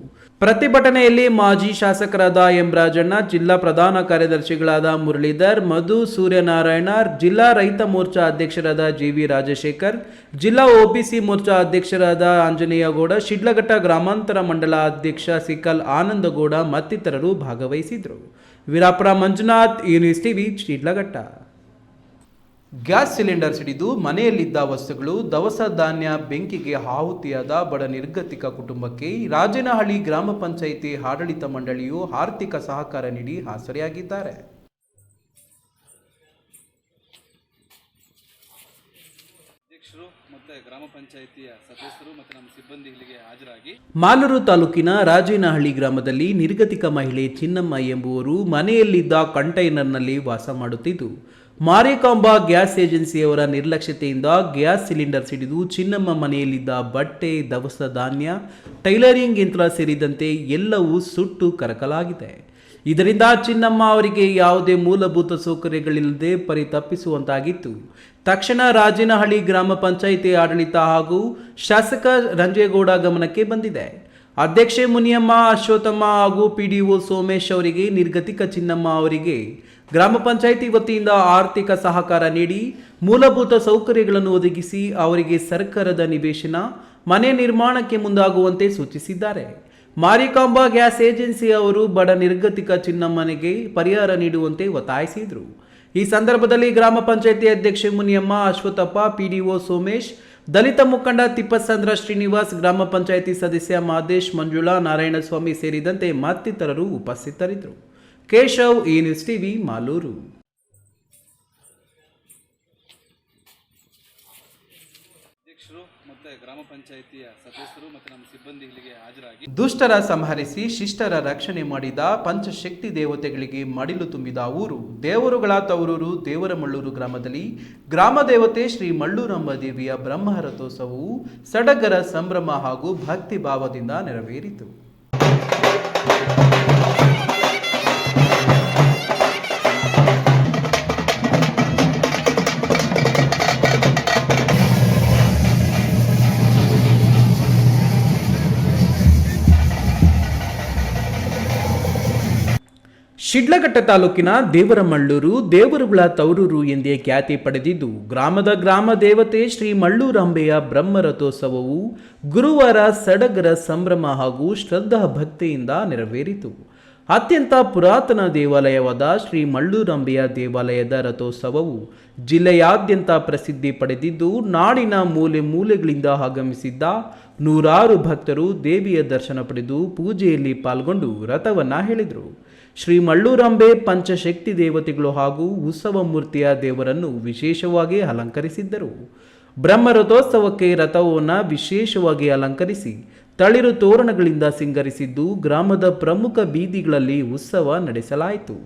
ಪ್ರತಿಭಟನೆಯಲ್ಲಿ ಮಾಜಿ ಶಾಸಕರಾದ ಎಂ ರಾಜಣ್ಣ, ಜಿಲ್ಲಾ ಪ್ರಧಾನ ಕಾರ್ಯದರ್ಶಿಗಳಾದ ಮುರಳೀಧರ್, ಮಧು, ಸೂರ್ಯನಾರಾಯಣ, ಜಿಲ್ಲಾ ರೈತ ಮೋರ್ಚಾ ಅಧ್ಯಕ್ಷರಾದ ಜಿವಿ ರಾಜಶೇಖರ್, ಜಿಲ್ಲಾ ಒಬಿಸಿ ಮೋರ್ಚಾ ಅಧ್ಯಕ್ಷರಾದ ಆಂಜನೇಯಗೌಡ, ಶಿಡ್ಲಘಟ್ಟ ಗ್ರಾಮಾಂತರ ಮಂಡಲ ಅಧ್ಯಕ್ಷ ಸಿಕಲ್ ಆನಂದಗೌಡ ಮತ್ತಿತರರು ಭಾಗವಹಿಸಿದರು. Veerapura Manjunath, news TV, Sidlaghatta. Gas cylinder ಸಿಡಿದು ಮನೆಯಲ್ಲಿದ್ದ ವಸ್ತುಗಳು, ದವಸ ಧಾನ್ಯ ಬೆಂಕಿಗೆ ಆಹುತಿಯಾದ ಬಡ ನಿರ್ಗತಿಕ ಕುಟುಂಬಕ್ಕೆ ರಾಜೇನಹಳ್ಳಿ ಗ್ರಾಮ ಪಂಚಾಯಿತಿ ಆಡಳಿತ ಮಂಡಳಿಯು ಆರ್ಥಿಕ ಸಹಕಾರ ನೀಡಿ ಆಸರೆಯಾಗಿದ್ದಾರೆ. ಮಾಲೂರು ತಾಲೂಕಿನ ರಾಜೇನಹಳ್ಳಿ ಗ್ರಾಮದಲ್ಲಿ ನಿರ್ಗತಿಕ ಮಹಿಳೆ ಚಿನ್ನಮ್ಮ ಎಂಬುವರು ಮನೆಯಲ್ಲಿದ್ದ ಕಂಟೈನರ್ನಲ್ಲಿ ವಾಸ ಮಾಡುತ್ತಿದ್ದು, ಮಾರಿಕಾಂಬಾ ಗ್ಯಾಸ್ ಏಜೆನ್ಸಿಯವರ ನಿರ್ಲಕ್ಷ್ಯತೆಯಿಂದ ಗ್ಯಾಸ್ ಸಿಲಿಂಡರ್ ಸಿಡಿದು ಚಿನ್ನಮ್ಮ ಮನೆಯಲ್ಲಿದ್ದ ಬಟ್ಟೆ, ದವಸ ಧಾನ್ಯ, ಟೈಲರಿಂಗ್ ಯಂತ್ರ ಸೇರಿದಂತೆ ಎಲ್ಲವೂ ಸುಟ್ಟು ಕರಕಲಾಗಿದೆ. ಇದರಿಂದ ಚಿನ್ನಮ್ಮ ಅವರಿಗೆ ಯಾವುದೇ ಮೂಲಭೂತ ಸೌಕರ್ಯಗಳಿಲ್ಲದೆ ಪರಿತಪ್ಪಿಸುವಂತಾಗಿತ್ತು. ತಕ್ಷಣ ರಾಜೇನಹಳ್ಳಿ ಗ್ರಾಮ ಪಂಚಾಯಿತಿ ಆಡಳಿತ ಹಾಗೂ ಶಾಸಕ ರಂಜೇಗೌಡ ಗಮನಕ್ಕೆ ಬಂದಿದೆ. ಅಧ್ಯಕ್ಷೆ ಮುನಿಯಮ್ಮ, ಅಶ್ವಥಮ್ಮ ಹಾಗೂ PDO ಸೋಮೇಶ್ ಅವರಿಗೆ ನಿರ್ಗತಿಕ ಚಿನ್ನಮ್ಮ ಅವರಿಗೆ ಗ್ರಾಮ ಪಂಚಾಯಿತಿ ವತಿಯಿಂದ ಆರ್ಥಿಕ ಸಹಕಾರ ನೀಡಿ ಮೂಲಭೂತ ಸೌಕರ್ಯಗಳನ್ನು ಒದಗಿಸಿ ಅವರಿಗೆ ಸರ್ಕಾರದ ನಿವೇಶನ, ಮನೆ ನಿರ್ಮಾಣಕ್ಕೆ ಮುಂದಾಗುವಂತೆ ಸೂಚಿಸಿದ್ದಾರೆ. ಮಾರಿಕಾಂಬಾ ಗ್ಯಾಸ್ ಏಜೆನ್ಸಿ ಅವರು ಬಡ ನಿರ್ಗತಿಕ ಚಿನ್ನಮ್ಮನಿಗೆ ಪರಿಹಾರ ನೀಡುವಂತೆ ಒತ್ತಾಯಿಸಿದರು. ಈ ಸಂದರ್ಭದಲ್ಲಿ ಗ್ರಾಮ ಪಂಚಾಯಿತಿ ಅಧ್ಯಕ್ಷೆ ಮುನಿಯಮ್ಮ, ಅಶ್ವಥಪ್ಪ, PDO ಸೋಮೇಶ್, ದಲಿತ ಮುಖಂಡ ತಿಪ್ಪಸಂದ್ರ ಶ್ರೀನಿವಾಸ್, ಗ್ರಾಮ ಪಂಚಾಯಿತಿ ಸದಸ್ಯ ಮಾದೇಶ್, ಮಂಜುಳಾ, ನಾರಾಯಣಸ್ವಾಮಿ ಸೇರಿದಂತೆ ಮತ್ತಿತರರು ಉಪಸ್ಥಿತರಿದ್ದರು. Keshav, news TV, Malur. ದುಷ್ಟರ ಸಂಹರಿಸಿ ಶಿಷ್ಟರ ರಕ್ಷಣೆ ಮಾಡಿದ ಪಂಚಶಕ್ತಿ ದೇವತೆಗಳಿಗೆ ಮಡಿಲು ತುಂಬಿದ ಊರು ದೇವರುಗಳ ತವರೂರು ದೇವರಮಳ್ಳೂರು ಗ್ರಾಮದಲ್ಲಿ ಗ್ರಾಮ ದೇವತೆ ಶ್ರೀ ಮಳ್ಳೂರಮ್ಮ ದೇವಿಯ ಬ್ರಹ್ಮರಥೋತ್ಸವವು ಸಡಗರ ಸಂಭ್ರಮ ಹಾಗೂ ಭಕ್ತಿ ಭಾವದಿಂದ ನೆರವೇರಿತು. ಶಿಡ್ಲಘಟ್ಟ ತಾಲೂಕಿನ ದೇವರಮಳ್ಳೂರು ದೇವರುಗಳ ತವರೂರು ಎಂದೇ ಖ್ಯಾತಿ ಪಡೆದಿದ್ದು, ಗ್ರಾಮ ದೇವತೆ ಶ್ರೀ ಮಳ್ಳೂರಾಂಬೆಯ ಬ್ರಹ್ಮರಥೋತ್ಸವವು ಗುರುವಾರ ಸಡಗರ ಸಂಭ್ರಮ ಹಾಗೂ ಶ್ರದ್ಧಾ ಭಕ್ತಿಯಿಂದ ನೆರವೇರಿತು. ಅತ್ಯಂತ ಪುರಾತನ ದೇವಾಲಯವಾದ ಶ್ರೀ ಮಳ್ಳೂರಾಂಬೆಯ ದೇವಾಲಯದ ರಥೋತ್ಸವವು ಜಿಲ್ಲೆಯಾದ್ಯಂತ ಪ್ರಸಿದ್ಧಿ ಪಡೆದಿದ್ದು, ನಾಡಿನ ಮೂಲೆ ಮೂಲೆಗಳಿಂದ ಆಗಮಿಸಿದ್ದ ನೂರಾರು ಭಕ್ತರು ದೇವಿಯ ದರ್ಶನ ಪಡೆದು ಪೂಜೆಯಲ್ಲಿ ಪಾಲ್ಗೊಂಡು ರಥವನ್ನ ಎಳೆದರು. ಶ್ರೀ ಮಳ್ಳೂರಾಂಬೆ ಪಂಚಶಕ್ತಿ ದೇವತೆಗಳು ಹಾಗೂ ಉತ್ಸವ ಮೂರ್ತಿಯ ದೇವರನ್ನು ವಿಶೇಷವಾಗಿ ಅಲಂಕರಿಸಿದ್ದರು. ಬ್ರಹ್ಮರಥೋತ್ಸವಕ್ಕೆ ರಥವನ್ನು ವಿಶೇಷವಾಗಿ ಅಲಂಕರಿಸಿ ತಳಿರು ತೋರಣಗಳಿಂದ ಸಿಂಗರಿಸಿದ್ದು, ಗ್ರಾಮದ ಪ್ರಮುಖ ಬೀದಿಗಳಲ್ಲಿ ಉತ್ಸವ ನಡೆಸಲಾಯಿತು.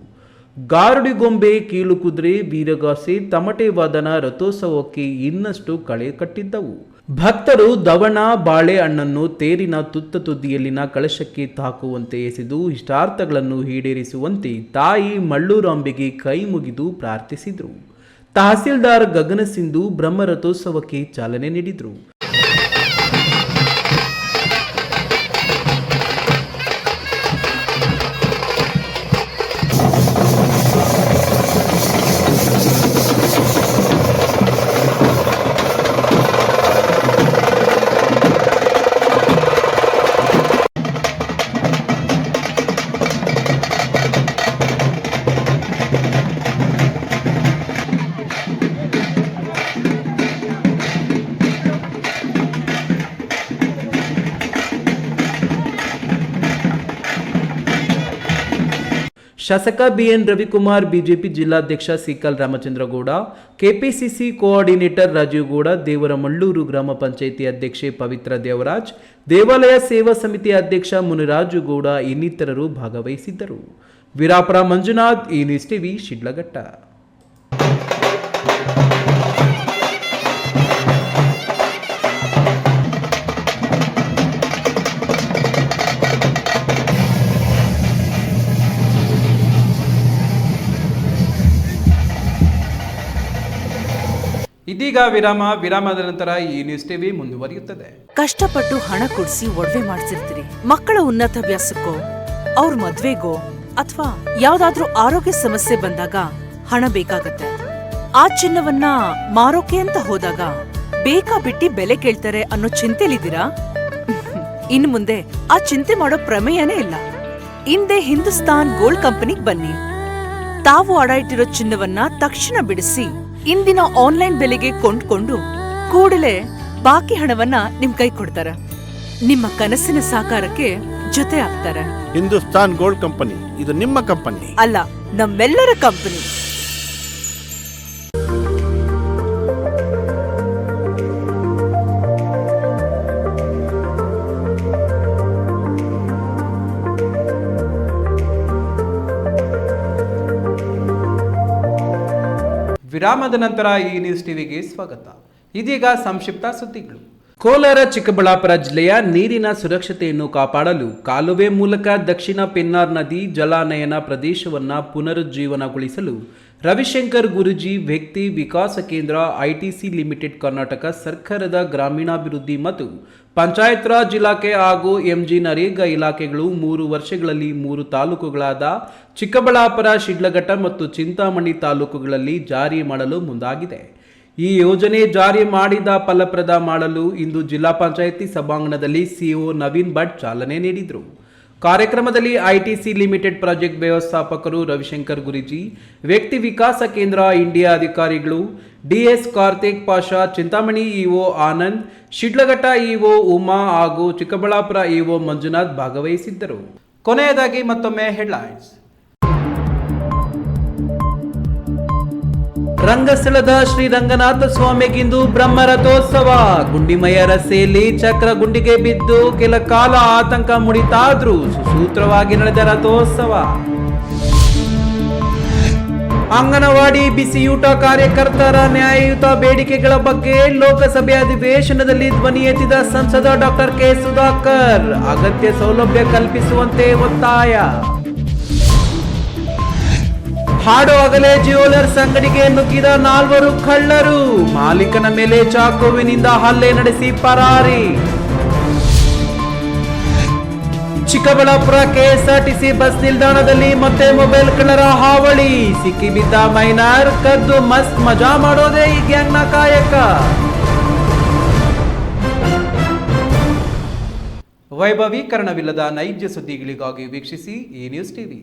ಗಾರುಡಿಗೊಂಬೆ, ಕೀಲುಕುದುರೆ, ವೀರಗಾಸೆ, ತಮಟೆ ವಾದನ ರಥೋತ್ಸವಕ್ಕೆ ಇನ್ನಷ್ಟು ಕಳೆ ಕಟ್ಟಿದ್ದವು. ಭಕ್ತರು ದವಣ, ಬಾಳೆಹಣ್ಣನ್ನು ತೇರಿನ ತುತ್ತ ತುದಿಯಲ್ಲಿನ ಕಳಶಕ್ಕೆ ತಾಕುವಂತೆ ಎಸೆದು ಇಷ್ಟಾರ್ಥಗಳನ್ನು ಈಡೇರಿಸುವಂತೆ ತಾಯಿ ಮಳ್ಳೂರಾಂಬೆಗೆ ಕೈ ಮುಗಿದು ಪ್ರಾರ್ಥಿಸಿದರು. ತಹಸೀಲ್ದಾರ್ ಗಗನ ಸಿಂಧು ಬ್ರಹ್ಮರಥೋತ್ಸವಕ್ಕೆ ಚಾಲನೆ ನೀಡಿದರು. ಶಾಸಕ ಬಿಎನ್ ರವಿಕುಮಾರ್, ಬಿಜೆಪಿ ಜಿಲ್ಲಾಧ್ಯಕ್ಷ ಸಿಕಲ್ ರಾಮಚಂದ್ರಗೌಡ, ಕೆಪಿಸಿಸಿ ಕೋಆರ್ಡಿನೇಟರ್ ರಾಜೀವ್ ಗೌಡ, ದೇವರಮಳ್ಳೂರು ಗ್ರಾಮ ಪಂಚಾಯಿತಿ ಅಧ್ಯಕ್ಷೆ ಪವಿತ್ರ ದೇವರಾಜ್, ದೇವಾಲಯ ಸೇವಾ ಸಮಿತಿ ಅಧ್ಯಕ್ಷ ಮುನಿರಾಜು ಗೌಡ ಇನ್ನಿತರರು ಭಾಗವಹಿಸಿದ್ದರು. ವೀರಾಪುರ ಮಂಜುನಾಥ್, ಈ ನ್ಯೂಸ್ ಟಿವಿ, ಶಿಡ್ಲಘಟ್ಟ. ಇದೀಗ ವಿರಾಮದ ನಂತರ ಈ ನ್ಯೂಸ್ ಟಿವಿ ಮುಂದುವರಿಯುತ್ತದೆ. ಕಷ್ಟಪಟ್ಟು ಹಣ ಕೊಡಿಸಿ ಒಡವೆ ಮಾಡಿಸಿರ್ತೀರಿ, ಮಕ್ಕಳ ಉನ್ನತ ವ್ಯಾಸಕ್ಕೋ, ಅವ್ರ ಮದ್ವೆಗೋ ಅಥವಾ ಯಾವ್ದಾದ್ರೂ ಆರೋಗ್ಯ ಸಮಸ್ಯೆ ಬಂದಾಗ ಹಣ ಬೇಕಾಗತ್ತೆ. ಆ ಚಿನ್ನವನ್ನ ಮಾರೋಕೆ ಅಂತ ಹೋದಾಗ ಬೇಕಾಬಿಟ್ಟಿ ಬೆಲೆ ಕೇಳ್ತಾರೆ ಅನ್ನೋ ಚಿಂತೆಲಿದ್ದೀರಾ? ಇನ್ನು ಮುಂದೆ ಆ ಚಿಂತೆ ಮಾಡೋ ಪ್ರಮೇಯನೇ ಇಲ್ಲ. ಹಿಂದೆ ಹಿಂದೂಸ್ತಾನ್ ಗೋಲ್ಡ್ ಕಂಪನಿಗೆ ಬನ್ನಿ. ತಾವು ಅಡ ಇಟ್ಟಿರೋ ಚಿನ್ನವನ್ನ ತಕ್ಷಣ ಬಿಡಿಸಿ ಇಂದಿನ ಆನ್ಲೈನ್ ಬೆಲೆಗೆ ಕೊಂಡ್ಕೊಂಡು ಕೂಡಲೇ ಬಾಕಿ ಹಣವನ್ನ ನಿಮ್ ಕೈ ಕೊಡ್ತಾರೆ. ನಿಮ್ಮ ಕನಸಿನ ಸಾಕಾರಕ್ಕೆ ಜೊತೆ ಆಗ್ತಾರೆ. ಹಿಂದೂಸ್ತಾನ್ ಗೋಲ್ಡ್ ಕಂಪನಿ, ಇದು ನಿಮ್ಮ ಕಂಪನಿ ಅಲ್ಲ, ನಮ್ಮೆಲ್ಲರ ಕಂಪನಿ. ವಿರಾಮದ ನಂತರ ಈ ನ್ಯೂಸ್ ಟಿವಿಗೆ ಸ್ವಾಗತ. ಇದೀಗ ಸಂಕ್ಷಿಪ್ತ ಸುದ್ದಿಗಳು. ಕೋಲಾರ ಚಿಕ್ಕಬಳ್ಳಾಪುರ ಜಿಲ್ಲೆಯ ನೀರಿನ ಸುರಕ್ಷತೆಯನ್ನು ಕಾಪಾಡಲು ಕಾಲುವೆ ಮೂಲಕ ದಕ್ಷಿಣ ಪೆನ್ನಾರ್ ನದಿ ಜಲಾನಯನ ಪ್ರದೇಶವನ್ನು ಪುನರುಜ್ಜೀವನಗೊಳಿಸಲು ರವಿಶಂಕರ್ ಗುರೂಜಿ ವ್ಯಕ್ತಿ ವಿಕಾಸ ಕೇಂದ್ರ ಐಟಿಸಿ ಲಿಮಿಟೆಡ್ ಕರ್ನಾಟಕ ಸರ್ಕಾರದ ಗ್ರಾಮೀಣಾಭಿವೃದ್ಧಿ ಮತ್ತು ಪಂಚಾಯತ್ ರಾಜ್ ಇಲಾಖೆ ಹಾಗೂ ಎಂಜಿ ನರೇಗಾ ಇಲಾಖೆಗಳು 3 ವರ್ಷಗಳಲ್ಲಿ 3 ತಾಲೂಕುಗಳಾದ ಚಿಕ್ಕಬಳ್ಳಾಪುರ, ಶಿಡ್ಲಘಟ್ಟ ಮತ್ತು ಚಿಂತಾಮಣಿ ತಾಲೂಕುಗಳಲ್ಲಿ ಜಾರಿ ಮಾಡಲು ಮುಂದಾಗಿದೆ. ಈ ಯೋಜನೆ ಜಾರಿ ಮಾಡಿದ ಫಲಪ್ರದ ಮಾಡಲು ಇಂದು ಜಿಲ್ಲಾ ಪಂಚಾಯಿತಿ ಸಭಾಂಗಣದಲ್ಲಿ ಸಿಇಒ ನವೀನ್ ಭಟ್ ಚಾಲನೆ ನೀಡಿದರು. ಕಾರ್ಯಕ್ರಮದಲ್ಲಿ ಐಟಿಸಿ ಲಿಮಿಟೆಡ್ ಪ್ರಾಜೆಕ್ಟ್ ವ್ಯವಸ್ಥಾಪಕರು ರವಿಶಂಕರ್ ಗುರೂಜಿ, ವ್ಯಕ್ತಿ ವಿಕಾಸ ಕೇಂದ್ರ ಇಂಡಿಯಾ ಅಧಿಕಾರಿಗಳು DS Karthik Pasha, Chintamani EO Anand, Sidlaghatta EO Uma ಹಾಗೂ ಚಿಕ್ಕಬಳ್ಳಾಪುರ ಇಒ ಮಂಜುನಾಥ್ ಭಾಗವಹಿಸಿದ್ದರು. ಕೊನೆಯದಾಗಿ ಮತ್ತೊಮ್ಮೆ ಹೆಡ್ಲೈನ್ಸ್. ರಂಗಸ್ಥಳದ ಶ್ರೀ ರಂಗನಾಥ ಸ್ವಾಮಿಗಿಂದು ಬ್ರಹ್ಮರಥೋತ್ಸವ. ಗುಂಡಿಮಯ ರಸ್ತೆಯಲ್ಲಿ ಚಕ್ರ ಗುಂಡಿಗೆ ಬಿದ್ದು ಕೆಲ ಕಾಲ ಆತಂಕ ಮೂಡಿತಾದ್ರೂ ಸುಸೂತ್ರವಾಗಿ ನಡೆದ ರಥೋತ್ಸವ. ಅಂಗನವಾಡಿ ಬಿಸಿಯೂಟ ಕಾರ್ಯಕರ್ತರ ನ್ಯಾಯಯುತ ಬೇಡಿಕೆಗಳ ಬಗ್ಗೆ ಲೋಕಸಭೆ ಅಧಿವೇಶನದಲ್ಲಿ ಧ್ವನಿ ಎತ್ತಿದ ಸಂಸದ ಡಾಕ್ಟರ್ ಕೆ ಸುಧಾಕರ್. ಅಗತ್ಯ ಸೌಲಭ್ಯ ಕಲ್ಪಿಸುವಂತೆ ಒತ್ತಾಯ. ಹಾಡು ಹಗಲೇ ಜ್ಯುವೆಲರ್ಸ್ ಅಂಗಡಿಗೆ ನುಗ್ಗಿದ 4 ಕಳ್ಳರು. ಮಾಲೀಕನ ಮೇಲೆ ಚಾಕುವಿನಿಂದ ಹಲ್ಲೆ ನಡೆಸಿ ಪರಾರಿ. ಚಿಕ್ಕಬಳ್ಳಾಪುರ ಕೆಎಸ್ಆರ್ಟಿಸಿ ಬಸ್ ನಿಲ್ದಾಣದಲ್ಲಿ ಮತ್ತೆ ಮೊಬೈಲ್ ಕಳ್ಳರ ಹಾವಳಿ. ಸಿಕ್ಕಿಬಿದ್ದ ಮೈನರ್, ಕದ್ದು ಮಸ್ತ್ ಮಜಾ ಮಾಡೋದೇ ಈ ಗ್ಯಾಂಗ್ನ ಕಾಯಕ. ವೈಭವೀಕರಣವಿಲ್ಲದ ನೈಜ ಸುದ್ದಿಗಳಿಗಾಗಿ ವೀಕ್ಷಿಸಿ ಈ ನ್ಯೂಸ್ ಟಿವಿ.